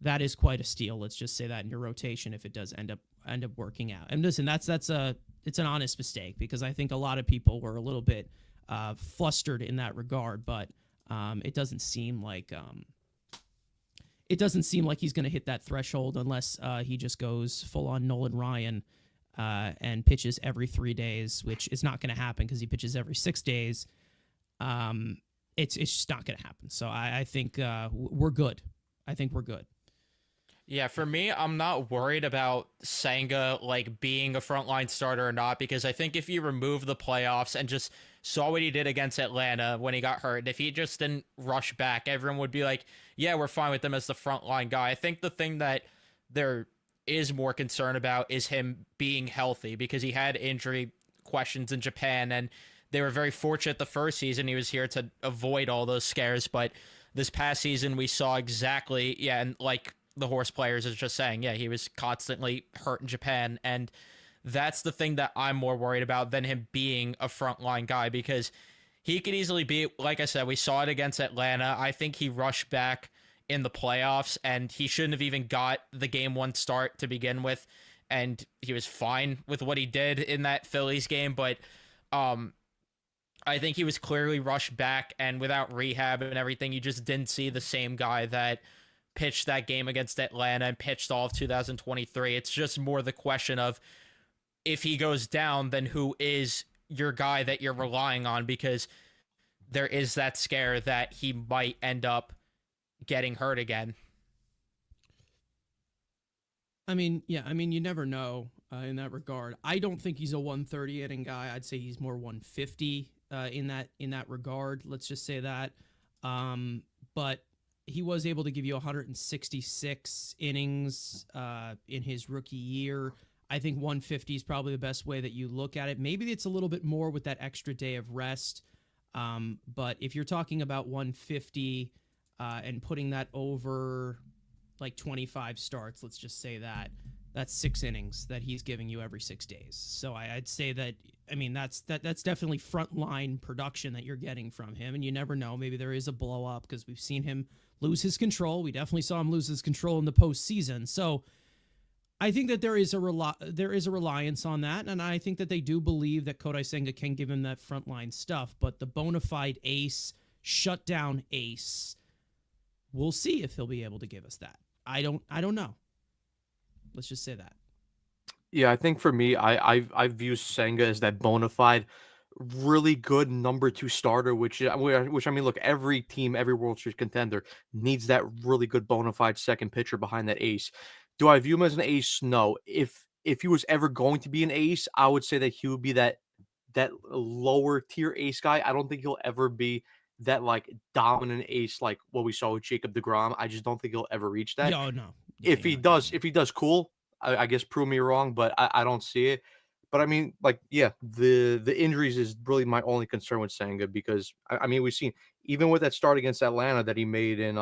that is quite a steal. Let's just say that in your rotation if it does end up working out. And listen, it's an honest mistake, because I think a lot of people were a little bit flustered in that regard, but it doesn't seem like he's going to hit that threshold unless he just goes full on Nolan Ryan and pitches every 3 days, which is not going to happen because he pitches every 6 days. It's just not going to happen. So I think we're good. I think we're good. Yeah, for me, I'm not worried about Senga being a frontline starter or not, because I think if you remove the playoffs and just saw what he did against Atlanta when he got hurt, if he just didn't rush back, everyone would be like, yeah, we're fine with him as the frontline guy. I think the thing that there is more concern about is him being healthy, because he had injury questions in Japan, and they were very fortunate the first season he was here to avoid all those scares. But this past season, we saw exactly, and the horse players is just saying, yeah, he was constantly hurt in Japan. And that's the thing that I'm more worried about than him being a frontline guy, because he could easily be, like I said, we saw it against Atlanta. I think he rushed back in the playoffs, and he shouldn't have even got the game one start to begin with. And he was fine with what he did in that Phillies game. But I think he was clearly rushed back, and without rehab and everything, you just didn't see the same guy that pitched that game against Atlanta and pitched all of 2023. It's just more the question of, if he goes down, then who is your guy that you're relying on? Because there is that scare that he might end up getting hurt again. I mean, you never know in that regard. I don't think he's a 130 inning guy. I'd say he's more 150 in that regard. Let's just say that. But he was able to give you 166 innings in his rookie year. I think 150 is probably the best way that you look at it. Maybe it's a little bit more with that extra day of rest. But if you're talking about 150 and putting that over 25 starts, let's just say that's 6 innings that he's giving you every 6 days. So I'd say that, that's definitely frontline production that you're getting from him. And you never know, maybe there is a blow up, because we've seen him lose his control. We definitely saw him lose his control in the postseason. So I think that there is a reliance on that, and I think that they do believe that Kodai Senga can give him that frontline stuff. But the bona fide ace, shutdown ace, we'll see if he'll be able to give us that. I don't know. Let's just say that. Yeah, I think for me, I view Senga as that bona fide, really good number two starter. Which I mean, look, every team, every World Series contender needs that really good bona fide second pitcher behind that ace. Do I view him as an ace? No. If he was ever going to be an ace, I would say that he would be that lower tier ace guy. I don't think he'll ever be that like dominant ace like what we saw with Jacob DeGrom. I just don't think he'll ever reach that. Yo, no. If he does, cool. I guess prove me wrong, but I don't see it. But I mean, like, yeah, the injuries is really my only concern with Senga because I mean we've seen even with that start against Atlanta that he made in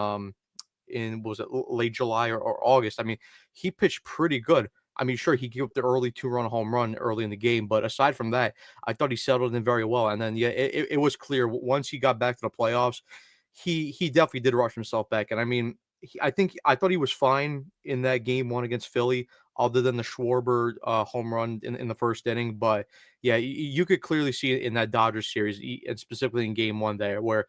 what was it late July or August. I mean, he pitched pretty good. I mean, sure, he gave up the early 2-run home run early in the game, but aside from that, I thought he settled in very well. And then yeah, it was clear once he got back to the playoffs, he definitely did rush himself back. And I mean, I thought he was fine in that game one against Philly, other than the Schwarber home run in the first inning. But yeah, you could clearly see it in that Dodgers series, and specifically in game one there, where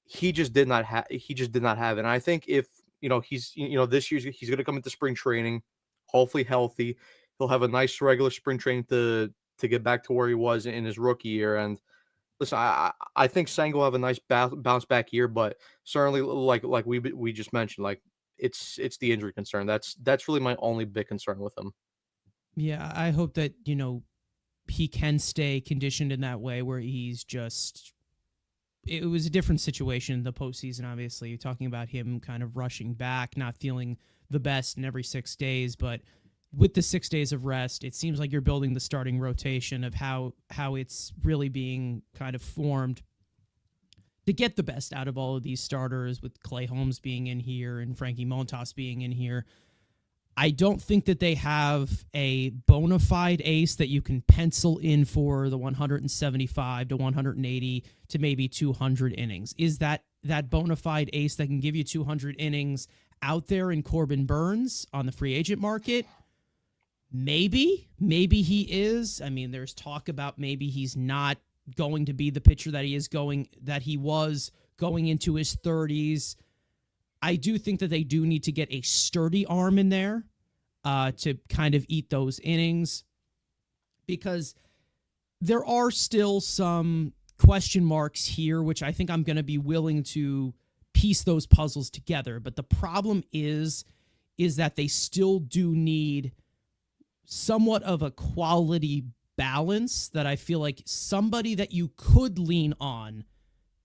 he just did not have it. And I think if he's this year he's going to come into spring training, hopefully healthy. He'll have a nice regular spring training to get back to where he was in his rookie year. And listen, I think Sang will have a nice bounce back year, but certainly like we just mentioned, like it's the injury concern. That's really my only big concern with him. Yeah, I hope that, he can stay conditioned in that way where he's just it was a different situation in the postseason, obviously. You're talking about him kind of rushing back, not feeling the best in every 6 days, but with the 6 days of rest, it seems like you're building the starting rotation of how it's really being kind of formed to get the best out of all of these starters, with Clay Holmes being in here and Frankie Montas being in here. I don't think that they have a bona fide ace that you can pencil in for the 175 to 180 to maybe 200 innings. Is that bona fide ace that can give you 200 innings out there in Corbin Burns on the free agent market? Maybe he is. I mean, there's talk about maybe he's not going to be the pitcher that he was going into his 30s. I do think that they do need to get a sturdy arm in there to kind of eat those innings, because there are still some question marks here, which I think I'm going to be willing to piece those puzzles together. But the problem is that they still do need somewhat of a quality balance, that I feel like somebody that you could lean on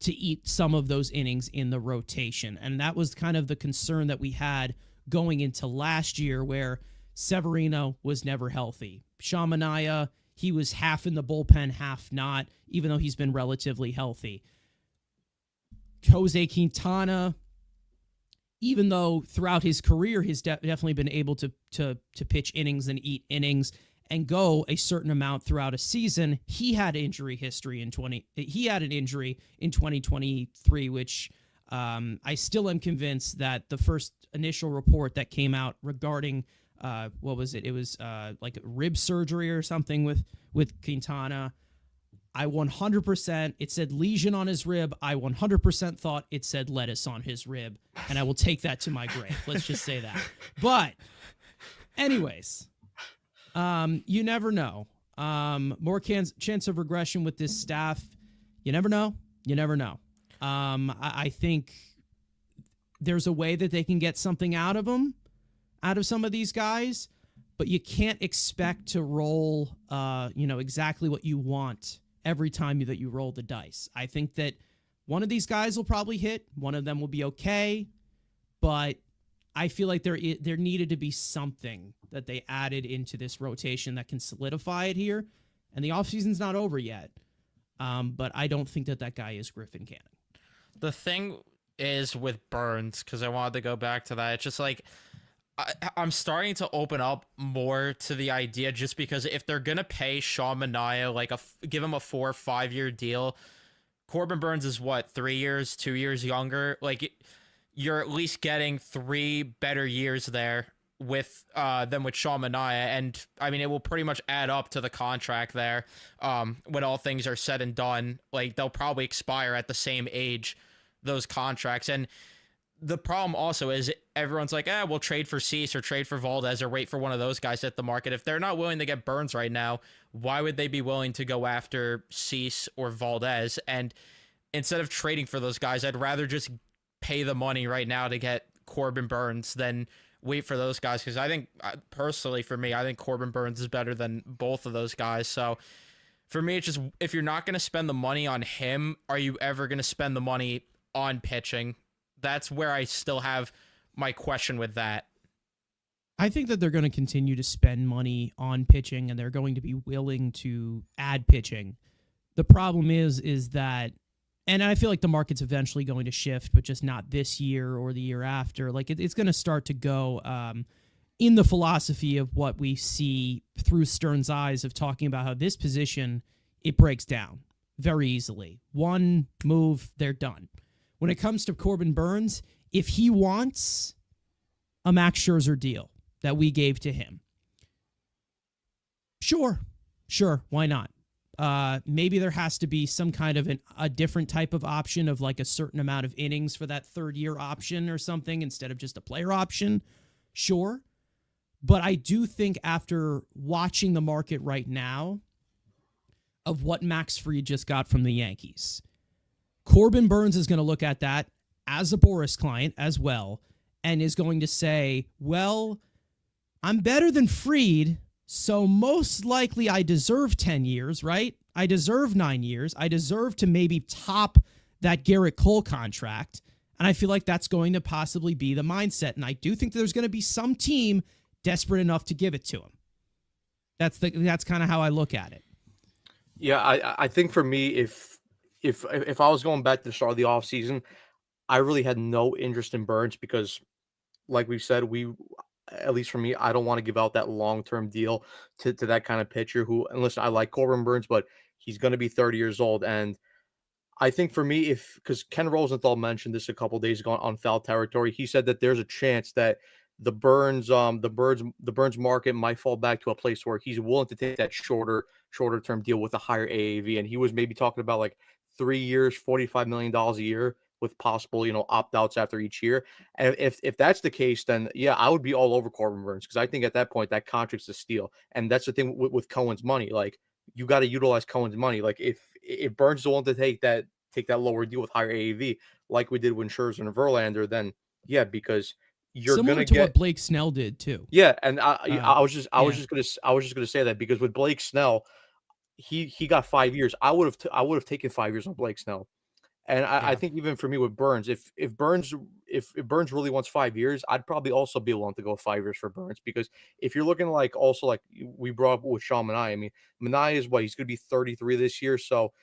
to eat some of those innings in the rotation. And that was kind of the concern that we had going into last year, where Severino was never healthy. Shamanaya, he was half in the bullpen, half not, even though he's been relatively healthy. Jose Quintana, even though throughout his career he's definitely been able to pitch innings and eat innings and go a certain amount throughout a season, he had injury history in 2023, which I still am convinced that the first initial report that came out regarding what was it? It was like rib surgery or something with Quintana. I 100%, it said lesion on his rib. I 100% thought it said lettuce on his rib, and I will take that to my grave. Let's just say that. But anyways, you never know. More chance of regression with this staff. You never know. I think there's a way that they can get something out of some of these guys, but you can't expect to roll, exactly what you want every time that you roll the dice. I think that one of these guys will probably hit. One of them will be okay, but I feel like there needed to be something that they added into this rotation that can solidify it here. And the offseason's not over yet. But I don't think that guy is Griffin Canning. The thing is with Burns, because I wanted to go back to that, it's just like I'm starting to open up more to the idea, just because if they're going to pay Sean Manaea, give him a 4 or 5 year deal, Corbin Burns is what, 3 years, 2 years younger? you're at least getting 3 better years there with than with Sean Manaea. And I mean, it will pretty much add up to the contract there when all things are said and done. Like, they'll probably expire at the same age, those contracts. And the problem also is everyone's like, we'll trade for Cease or trade for Valdez or wait for one of those guys at the market. If they're not willing to get Burns right now, why would they be willing to go after Cease or Valdez? And instead of trading for those guys, I'd rather just pay the money right now to get Corbin Burns than wait for those guys. Because I think, personally, for me, I think Corbin Burns is better than both of those guys. So for me, it's just, if you're not going to spend the money on him, are you ever going to spend the money on pitching? That's where I still have my question with that. I think that they're going to continue to spend money on pitching, and they're going to be willing to add pitching. The problem is that, and I feel like the market's eventually going to shift, but just not this year or the year after. Like, it's going to start to go in the philosophy of what we see through Stern's eyes of talking about how this position, it breaks down very easily. One move, they're done. When it comes to Corbin Burns, if he wants a Max Scherzer deal that we gave to him, sure, why not? Maybe there has to be some kind of a different type of option of like a certain amount of innings for that third-year option or something instead of just a player option, sure. But I do think after watching the market right now of what Max Fried just got from the Yankees, Corbin Burns is going to look at that as a Boris client as well and is going to say, well, I'm better than Fried, so most likely I deserve 10 years, right? I deserve 9 years. I deserve to maybe top that Garrett Cole contract, and I feel like that's going to possibly be the mindset, and I do think that there's going to be some team desperate enough to give it to him. That's kind of how I look at it. Yeah, I think for me, if I was going back to the start of the offseason, I really had no interest in Burns because, like we said, at least for me, I don't want to give out that long-term deal to that kind of pitcher who, and listen, I like Corbin Burns, but he's going to be 30 years old. And I think for me, because Ken Rosenthal mentioned this a couple days ago on Foul Territory, he said that there's a chance that the Burns market might fall back to a place where he's willing to take that shorter term deal with a higher AAV. And he was maybe talking about like 3 years, $45 million a year with possible, opt-outs after each year. And if that's the case, then yeah, I would be all over Corbin Burns because I think at that point that contract's a steal. And that's the thing with Cohen's money. Like, you got to utilize Cohen's money. Like, if Burns is willing to take that lower deal with higher AAV, like we did when Scherzer and Verlander, then yeah, because you're similar gonna to get what Blake Snell did too. Yeah, and I was just gonna say that because with Blake Snell, he got 5 years. I would have taken 5 years on Blake Snell. And I think even for me with Burns, if Burns really wants 5 years, I'd probably also be willing to go 5 years for Burns because if you're looking like we brought up with Sean Manaea, I mean, Manaea is he's going to be 33 this year, so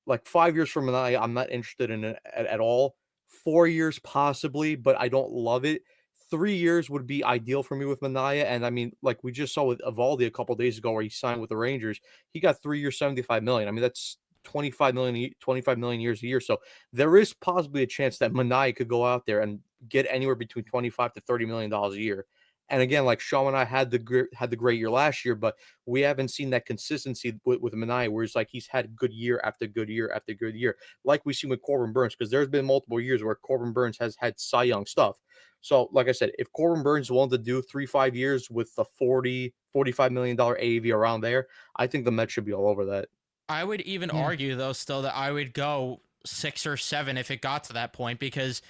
like 5 years from Manaea, I'm not interested in it at all. 4 years possibly, but I don't love it. 3 years would be ideal for me with Manaea, and I mean, like we just saw with Evaldi a couple days ago where he signed with the Rangers, he got 3 years, $75 million. I mean, that's 25 million years a year. So there is possibly a chance that Manaea could go out there and get anywhere between 25 to $30 million a year. And again, like Sean and I had the great year last year, but we haven't seen that consistency with Manaea, where it's like he's had good year after good year after good year, like we see with Corbin Burns, because there's been multiple years where Corbin Burns has had Cy Young stuff. So, like I said, if Corbin Burns is willing to do 3-5 years with the $45 million AAV around there, I think the Mets should be all over that. I would even argue, though, still that I would go 6 or 7 if it got to that point, because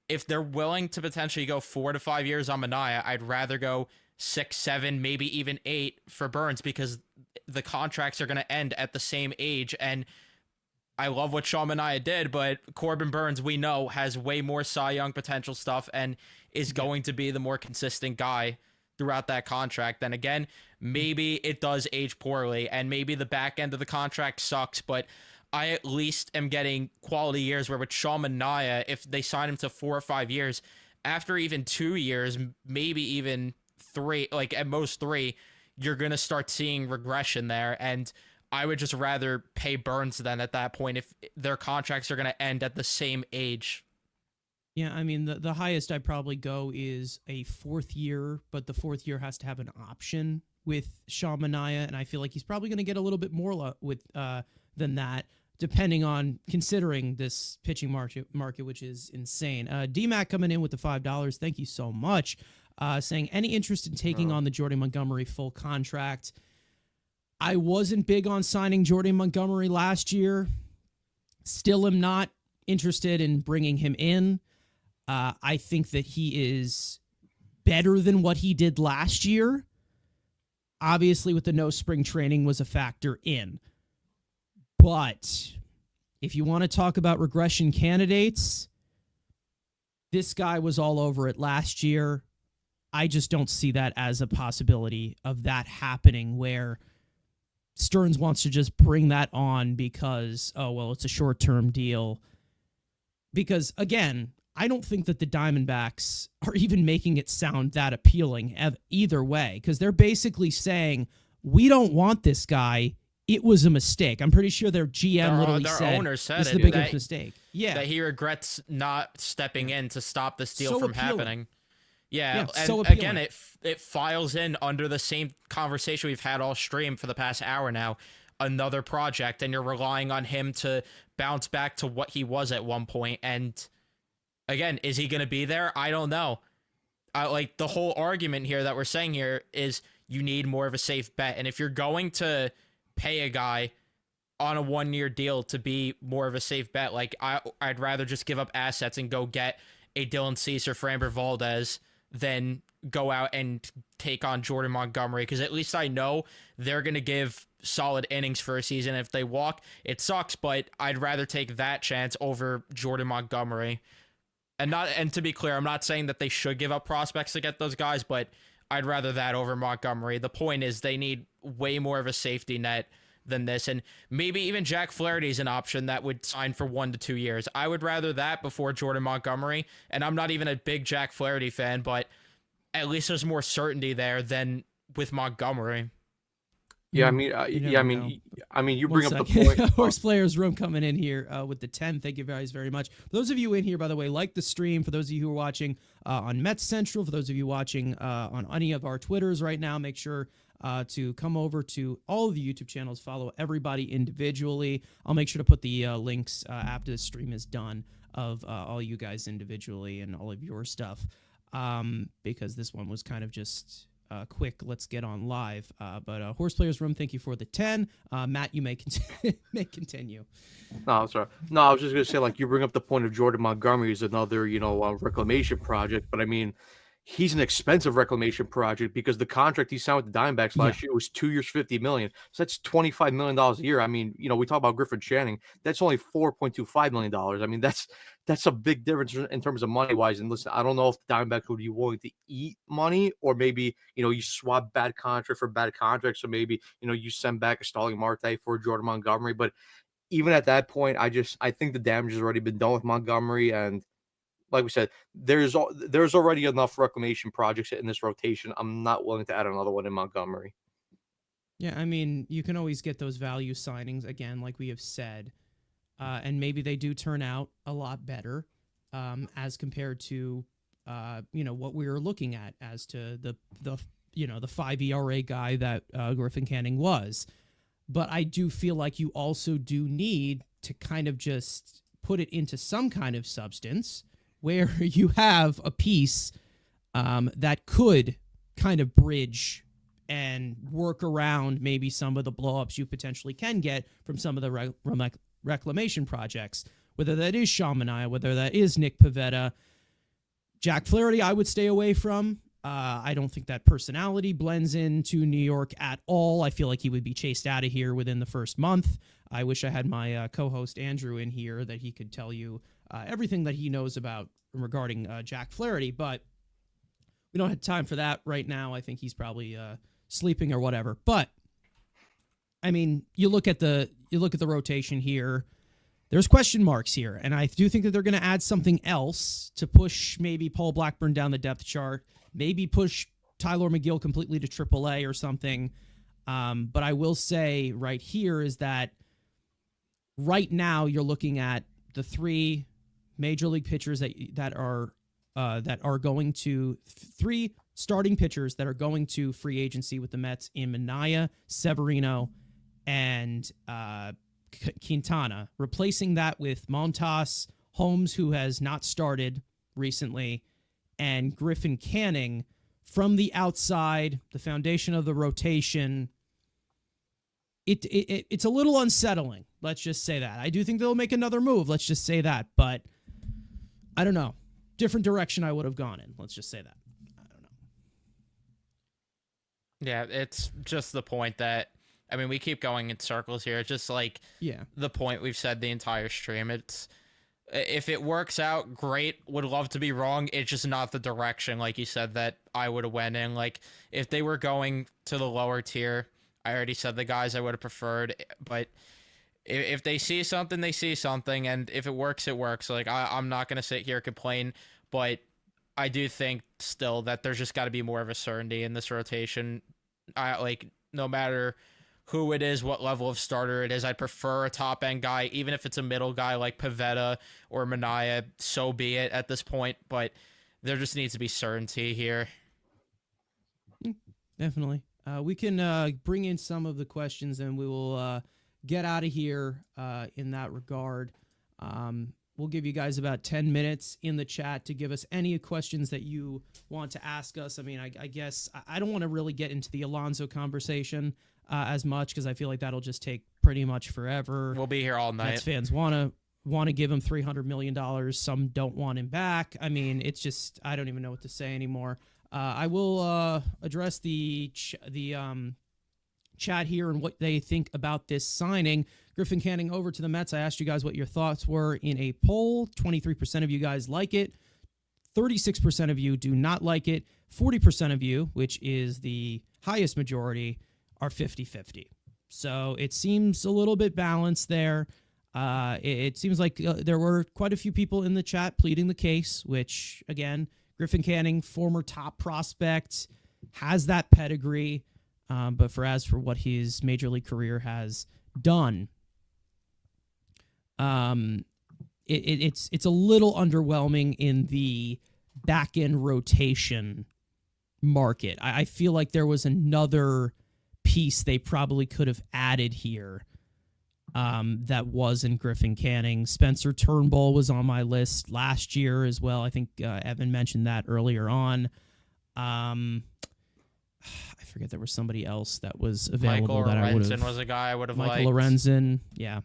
if they're willing to potentially go 4 to 5 years on Manaea, I'd rather go 6, 7, maybe even 8 for Burns, because the contracts are going to end at the same age. And I love what Sean Manaea did, but Corbin Burns, we know, has way more Cy Young potential stuff and is going to be the more consistent guy throughout that contract. Then again, maybe it does age poorly and maybe the back end of the contract sucks, but I at least am getting quality years where with Sean Manaea, if they sign him to 4 or 5 years, after even 2 years, maybe even 3, like at most 3, you're going to start seeing regression there. And I would just rather pay Burns then at that point if their contracts are going to end at the same age. Yeah, I mean, the highest I'd probably go is a fourth year, but the fourth year has to have an option with Sean Manaea, and I feel like he's probably going to get a little bit more than that, depending on considering this pitching market, which is insane. DMAC coming in with the $5. Thank you so much. Saying, any interest in taking on the Jordan Montgomery full contract? I wasn't big on signing Jordan Montgomery last year. Still am not interested in bringing him in. I think that he is better than what he did last year. Obviously, with the no spring training was a factor in. But if you want to talk about regression candidates, this guy was all over it last year. I just don't see that as a possibility of that happening where Stearns wants to just bring that on because, oh, well, it's a short-term deal. Because, again, I don't think that the Diamondbacks are even making it sound that appealing either way, because they're basically saying, we don't want this guy. It was a mistake. I'm pretty sure their GM literally said, owner said this is it, the biggest mistake. Yeah. That he regrets not stepping in to stop this deal from happening. Yeah, and so again, it files in under the same conversation we've had all stream for the past hour now. Another project, and you're relying on him to bounce back to what he was at one point. And again, is he going to be there? I don't know. Like, the whole argument here that we're saying here is you need more of a safe bet. And if you're going to pay a guy on a 1-year deal to be more of a safe bet, like, I'd rather just give up assets and go get a Dylan Cease or Framber Valdez than go out and take on Jordan Montgomery, because at least I know they're going to give solid innings for a season. If they walk, it sucks, but I'd rather take that chance over Jordan Montgomery. And to be clear, I'm not saying that they should give up prospects to get those guys, but I'd rather that over Montgomery. The point is they need way more of a safety net than this, and maybe even Jack Flaherty is an option that would sign for 1 to 2 years. I would rather that before Jordan Montgomery, and I'm not even a big Jack Flaherty fan, but at least there's more certainty there than with Montgomery. Yeah, I mean, you bring up the point. Horse Players Room coming in here with the 10. Thank you guys very much. For those of you in here, by the way, like the stream. For those of you who are watching on Mets Central, for those of you watching on any of our Twitters right now, make sure to come over to all of the YouTube channels, follow everybody individually. I'll make sure to put the links after the stream is done of all you guys individually and all of your stuff, because this one was kind of just quick. Let's get on live. But Horse Players Room, thank you for the 10. Matt, you may continue. No, I'm sorry. No, I was just gonna say, like, you bring up the point of Jordan Montgomery is another, reclamation project, but I mean, he's an expensive reclamation project because the contract he signed with the Diamondbacks last year was 2 years, $50 million. So that's $25 million a year. I mean, we talk about Griffin Canning. That's only $4.25 million. I mean, that's a big difference in terms of money wise. And listen, I don't know if the Diamondbacks would be willing to eat money, or maybe, you swap bad contract for bad contract. So maybe, you send back a Starling Marte for Jordan Montgomery. But even at that point, I think the damage has already been done with Montgomery. And like we said, there's already enough reclamation projects in this rotation. I'm not willing to add another one in Montgomery. Yeah, I mean, you can always get those value signings, again, like we have said, and maybe they do turn out a lot better as compared to, what we were looking at as to the 5 ERA guy that Griffin Canning was. But I do feel like you also do need to kind of just put it into some kind of substance where you have a piece that could kind of bridge and work around maybe some of the blowups you potentially can get from some of the reclamation projects, whether that is Sean Manaea, whether that is Nick Pivetta. Jack Flaherty, I would stay away from. I don't think that personality blends into New York at all. I feel like he would be chased out of here within the first month. I wish I had my co-host Andrew in here that he could tell you everything that he knows about regarding Jack Flaherty, but we don't have time for that right now. I think he's probably sleeping or whatever. But I mean, you look at the rotation here. There's question marks here, and I do think that they're going to add something else to push maybe Paul Blackburn down the depth chart, maybe push Tyler McGill completely to AAA or something. But I will say right here is that right now you're looking at the three major league pitchers that are going to three starting pitchers that are going to free agency with the Mets in Minaya, Severino, and Quintana, replacing that with Montas, Holmes, who has not started recently, and Griffin Canning from the outside, the foundation of the rotation. It's a little unsettling. Let's just say that. I do think they'll make another move. Let's just say that. But I don't know. Different direction I would have gone in. Let's just say that. I don't know. Yeah, it's just the point that, I mean, we keep going in circles here. It's just like the point we've said the entire stream. It's, if it works out, great. Would love to be wrong. It's just not the direction, like you said, that I would have went in. Like, if they were going to the lower tier, I already said the guys I would have preferred. But if they see something, they see something. And if it works, it works. Like, I'm not going to sit here and complain. But I do think still that there's just got to be more of a certainty in this rotation. No matter who it is, what level of starter it is, I'd prefer a top-end guy, even if it's a middle guy like Pivetta or Minaya, so be it at this point, but there just needs to be certainty here. Definitely. We can bring in some of the questions, and we will get out of here in that regard. We'll give you guys about 10 minutes in the chat to give us any questions that you want to ask us. I mean, I guess I don't want to really get into the Alonso conversation as much, because I feel like that'll just take pretty much forever. We'll be here all night. Mets fans want to give him $300 million. Some don't want him back. I mean, it's just, I don't even know what to say anymore. I will address the chat here and what they think about this signing. Griffin Canning over to the Mets. I asked you guys what your thoughts were in a poll. 23% of you guys like it. 36% of you do not like it. 40% of you, which is the highest majority, are 50-50. So it seems a little bit balanced there. It seems like there were quite a few people in the chat pleading the case, which, again, Griffin Canning, former top prospect, has that pedigree. But as for what his major league career has done, it's a little underwhelming in the back end rotation market. I feel like there was another piece they probably could have added here that wasn't Griffin Canning. Spencer Turnbull was on my list last year as well. I think Evan mentioned that earlier on. I forget, there was somebody else that was available that I would have. Michael Lorenzen was a guy I would have liked. Michael Lorenzen, yeah.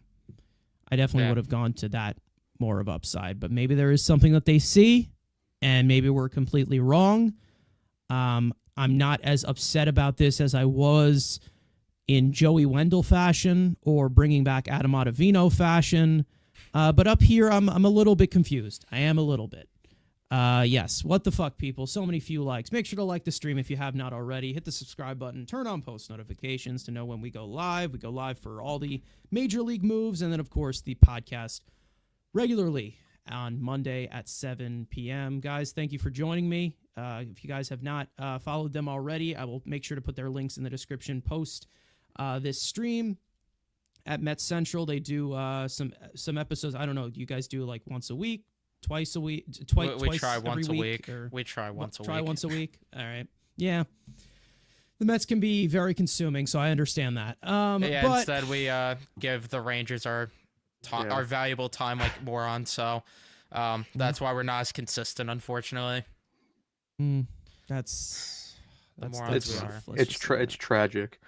I definitely would have gone to that more of upside, but maybe there is something that they see, and maybe we're completely wrong. I'm not as upset about this as I was in Joey Wendell fashion or bringing back Adam Ottavino fashion. But up here, I'm a little bit confused. I am a little bit. Yes, what the fuck, people? So many few likes. Make sure to like the stream if you have not already. Hit the subscribe button. Turn on post notifications to know when we go live. We go live for all the major league moves, and then, of course, the podcast regularly on Monday at 7 p.m. Guys, thank you for joining me. If you guys have not followed them already, I will make sure to put their links in the description post this stream. At Mets Central, they do some episodes. I don't know. Do you guys do like once a week? Twice a week? We try once a week. We try once a week. Try once a week. All right. Yeah. The Mets can be very consuming, so I understand that. But instead we give the Rangers our valuable time like morons. So that's why we're not as consistent, unfortunately. That's it's tragic.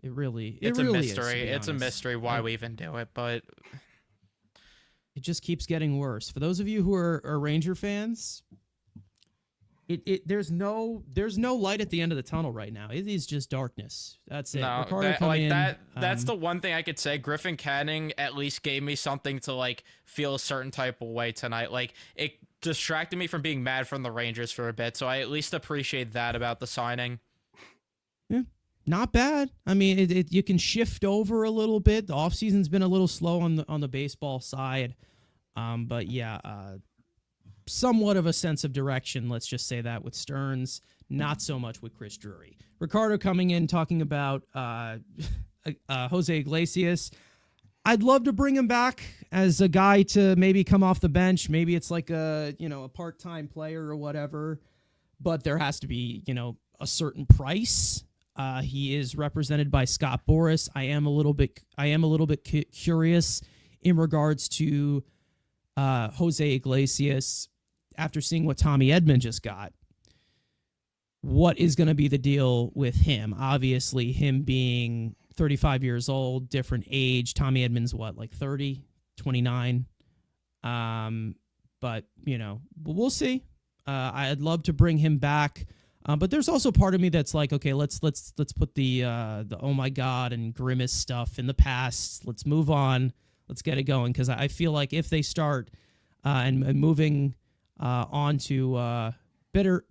It really it's a mystery. It's a mystery why we even do it, but it just keeps getting worse. For those of you who are Ranger fans, there's no light at the end of the tunnel right now. It is just darkness. That's it. No, that's the one thing I could say. Griffin Canning at least gave me something to like feel a certain type of way tonight. Like, it distracted me from being mad from the Rangers for a bit, so I at least appreciate that about the signing. Yeah. Not bad. I mean, you can shift over a little bit. The offseason's been a little slow on the baseball side. But yeah, somewhat of a sense of direction, let's just say that, with Stearns. Not so much with Chris Drury. Ricardo coming in talking about Jose Iglesias. I'd love to bring him back as a guy to maybe come off the bench. Maybe it's like a part-time player or whatever, but there has to be, a certain price. He is represented by Scott Boras. I am a little bit curious in regards to Jose Iglesias after seeing what Tommy Edman just got. What is going to be the deal with him? Obviously, him being 35 years old, different age. Tommy Edman's what, like 30, 29? But, we'll see. I'd love to bring him back. But there's also part of me that's like, okay, let's put the oh my God and grimace stuff in the past. Let's move on. Let's get it going. Because I feel like if they start and moving on to better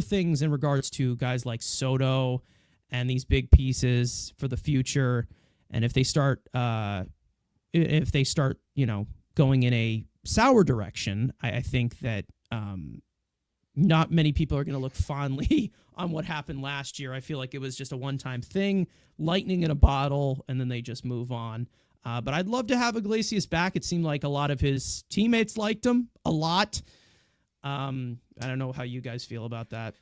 things in regards to guys like Soto and these big pieces for the future, and if they start going in a sour direction, I think that not many people are going to look fondly on what happened last year. I feel like it was just a one-time thing, lightning in a bottle, and then they just move on. But I'd love to have Iglesias back. It seemed like a lot of his teammates liked him a lot. I don't know how you guys feel about that.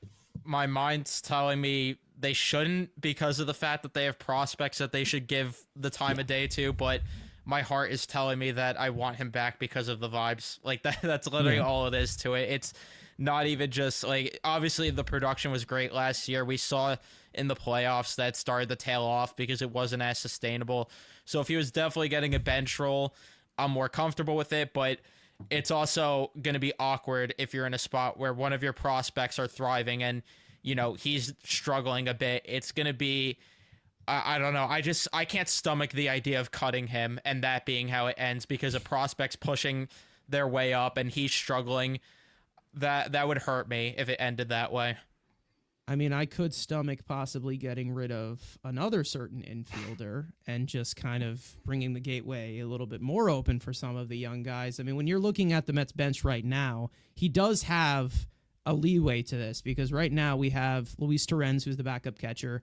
My mind's telling me they shouldn't because of the fact that they have prospects that they should give the time of day to, but my heart is telling me that I want him back because of the vibes. Like that's literally all it is to it. It's not even just like, obviously the production was great last year. We saw in the playoffs that started to tail off because it wasn't as sustainable. So if he was definitely getting a bench role, I'm more comfortable with it, but it's also going to be awkward if you're in a spot where one of your prospects are thriving and, he's struggling a bit. It's going to be, I don't know. I can't stomach the idea of cutting him and that being how it ends because a prospect's pushing their way up and he's struggling. That would hurt me if it ended that way. I mean, I could stomach possibly getting rid of another certain infielder and just kind of bringing the gateway a little bit more open for some of the young guys. I mean, when you're looking at the Mets bench right now, he does have a leeway to this because right now we have Luis Torrens, who's the backup catcher,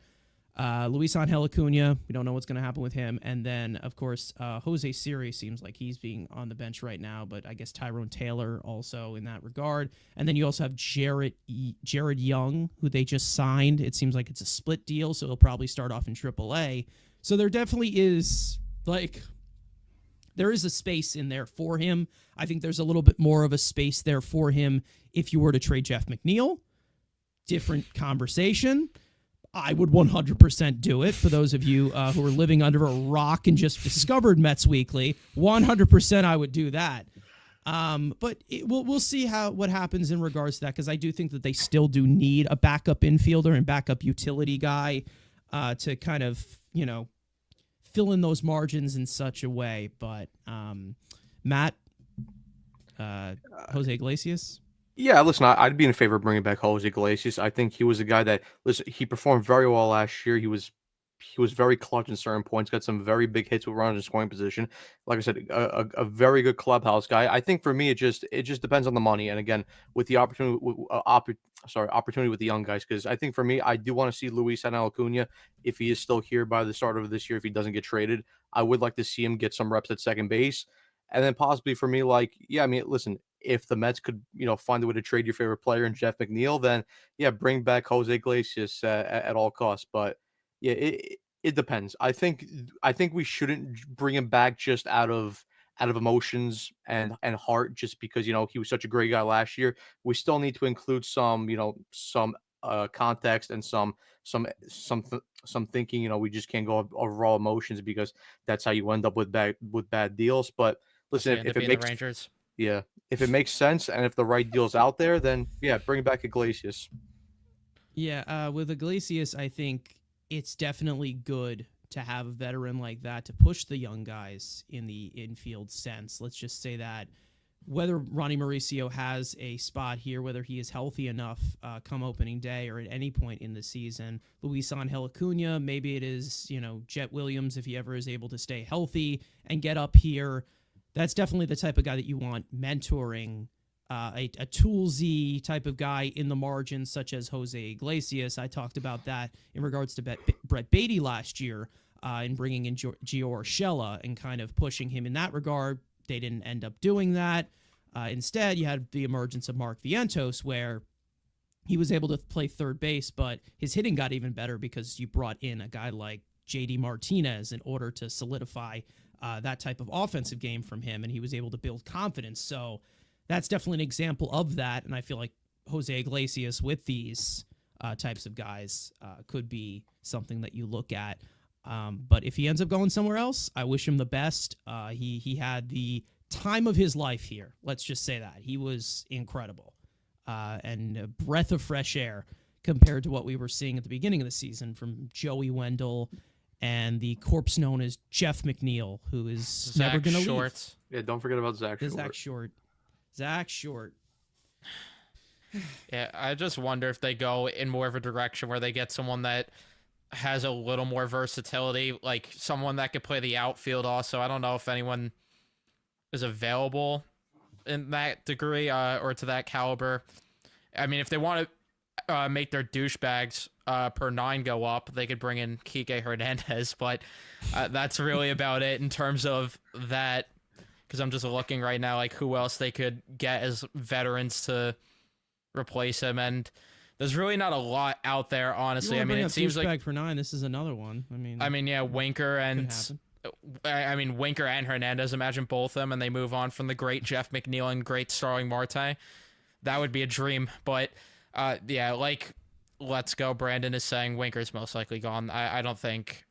Luis Angel Acuna, we don't know what's going to happen with him, and then, of course, Jose Siri seems like he's being on the bench right now, but I guess Tyrone Taylor also in that regard. And then you also have Jared Young, who they just signed. It seems like it's a split deal, so he'll probably start off in AAA. So there definitely is, there is a space in there for him. I think there's a little bit more of a space there for him if you were to trade Jeff McNeil. Different conversation. I would 100% do it. For those of you who are living under a rock and just discovered Mets Weekly, 100% I would do that. But we'll see what happens in regards to that because I do think that they still do need a backup infielder and backup utility guy to kind of, fill in those margins in such a way. But Matt, Jose Iglesias? Yeah, listen, I'd be in favor of bringing back Jose Iglesias. I think he was a guy that, listen, he performed very well last year. He was very clutch in certain points, got some very big hits with runners in scoring position. Like I said, a very good clubhouse guy. I think for me, it just depends on the money. And again, with the opportunity, opportunity with the young guys, because I think for me, I do want to see Luis Angel Acuna if he is still here by the start of this year. If he doesn't get traded, I would like to see him get some reps at second base. And then possibly for me, listen, if the Mets could, find a way to trade your favorite player in Jeff McNeil, then bring back Jose Iglesias at all costs. But yeah, it depends. I think we shouldn't bring him back just out of emotions and heart, just because he was such a great guy last year. We still need to include some context and some thinking. We just can't go over raw emotions because that's how you end up with bad deals. But listen, if it makes Rangers. Yeah, if it makes sense and if the right deal's out there, then bring back Iglesias. Yeah, with Iglesias, I think it's definitely good to have a veteran like that to push the young guys in the infield sense. Let's just say that whether Ronnie Mauricio has a spot here, whether he is healthy enough come opening day or at any point in the season, Luis Angel Acuna, maybe it is, Jet Williams if he ever is able to stay healthy and get up here. That's definitely the type of guy that you want mentoring, a toolsy type of guy in the margins, such as Jose Iglesias. I talked about that in regards to Brett Beatty last year. in bringing in Gio Urshela and kind of pushing him in that regard. They didn't end up doing that. Instead, you had the emergence of Mark Vientos, where he was able to play third base, but his hitting got even better because you brought in a guy like JD Martinez in order to solidify that type of offensive game from him, and he was able to build confidence. So that's definitely an example of that, and I feel like Jose Iglesias with these types of guys could be something that you look at. But if he ends up going somewhere else, I wish him the best. He had the time of his life here. Let's just say that. He was incredible. And a breath of fresh air compared to what we were seeing at the beginning of the season from Joey Wendell and the corpse known as Jeff McNeil, who is never going to leave. Yeah, don't forget about Zach Short. Zach Short. Yeah, I just wonder if they go in more of a direction where they get someone that has a little more versatility, like someone that could play the outfield also. I don't know if anyone is available in that degree or to that caliber. I mean, if they want to make their douchebags per 9 go up, they could bring in Kike Hernandez, but that's really about it in terms of that, because I'm just looking right now like who else they could get as veterans to replace him, and there's really not a lot out there, honestly. I mean, it seems like for 9, this is another one. I mean, yeah, Winker and Winker and Hernandez. Imagine both of them, and they move on from the great Jeff McNeil and great Starling Marte. That would be a dream. But yeah, like Let's Go Brandon is saying, Winker's most likely gone. I don't think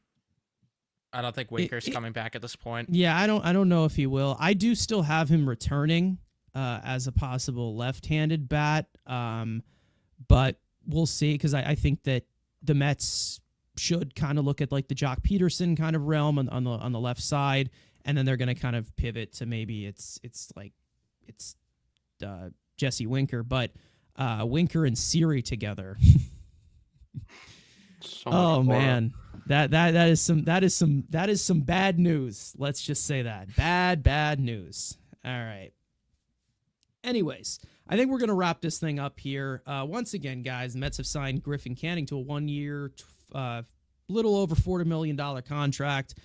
Winker's coming back at this point. Yeah, I don't know if he will. I do still have him returning as a possible left-handed bat, but we'll see, because I think that the Mets should kind of look at like the Jock Peterson kind of realm on the left side, and then they're going to kind of pivot to maybe it's Jesse Winker, but Winker and Siri together. Oh man, that is some bad news. Let's just say that bad news. All right. Anyways, I think we're going to wrap this thing up here. Once again, guys, the Mets have signed Griffin Canning to a 1-year, little over $40 million contract.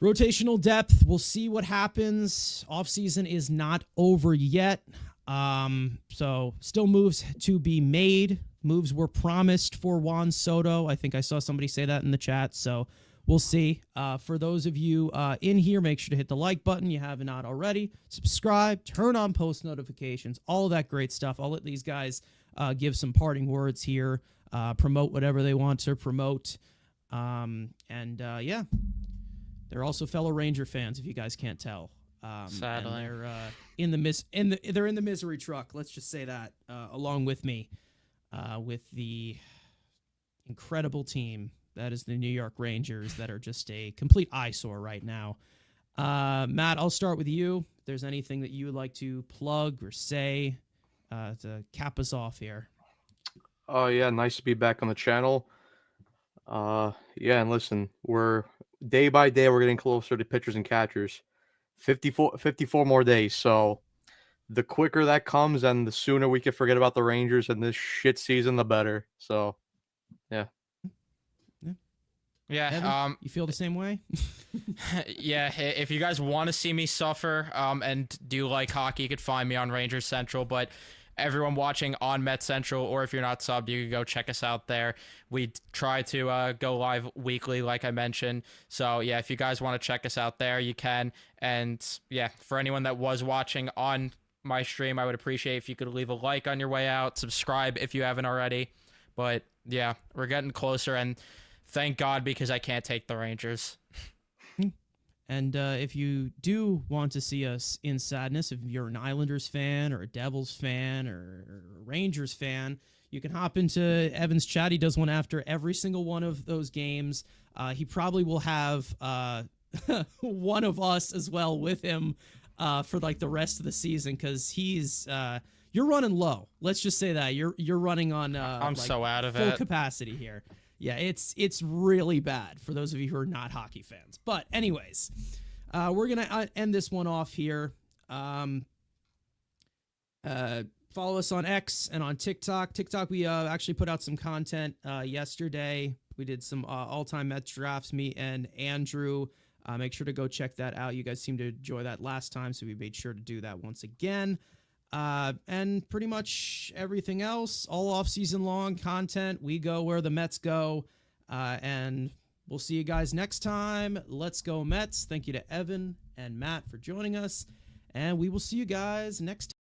Rotational depth, we'll see what happens. Offseason is not over yet. So still moves to be made. Moves were promised for Juan Soto. I think I saw somebody say that in the chat. So we'll see. For those of you in here, make sure to hit the like button. You have not already. Subscribe, turn on post notifications, all of that great stuff. I'll let these guys give some parting words here, promote whatever they want to promote. Yeah, they're also fellow Ranger fans, if you guys can't tell. Sadly, they're in the misery truck. Let's just say that, along with me, with the incredible team that is the New York Rangers, that are just a complete eyesore right now. Matt, I'll start with you. If there's anything that you would like to plug or say to cap us off here. Oh yeah, nice to be back on the channel. Yeah, and listen, we're day by day we're getting closer to pitchers and catchers. 54 more days. So the quicker that comes and the sooner we can forget about the Rangers and this shit season, the better. So yeah. Yeah, Evan, you feel the same way? Yeah, if you guys want to see me suffer and do like hockey, you could find me on Rangers Central, but everyone watching on Met Central, or if you're not subbed, you can go check us out there. We try to go live weekly, like I mentioned. So yeah, if you guys want to check us out there, you can. And yeah, for anyone that was watching on my stream, I would appreciate if you could leave a like on your way out, subscribe if you haven't already. But yeah, we're getting closer, and thank God, because I can't take the Rangers. And if you do want to see us in sadness, if you're an Islanders fan or a Devils fan or a Rangers fan, you can hop into Evan's chat. He does one after every single one of those games. He probably will have one of us as well with him for like the rest of the season, because he's you're running low. Let's just say that you're running on I'm like so out of full it. capacity here. Yeah, it's really bad for those of you who are not hockey fans. But anyways, we're going to end this one off here. Follow us on X and on TikTok. TikTok, we actually put out some content yesterday. We did some all-time Mets drafts, me and Andrew. Make sure to go check that out. You guys seemed to enjoy that last time, so we made sure to do that once again. And pretty much everything else, all off-season long content. We go where the Mets go. And we'll see you guys next time. Let's go Mets. Thank you to Evan and Matt for joining us. And we will see you guys next time.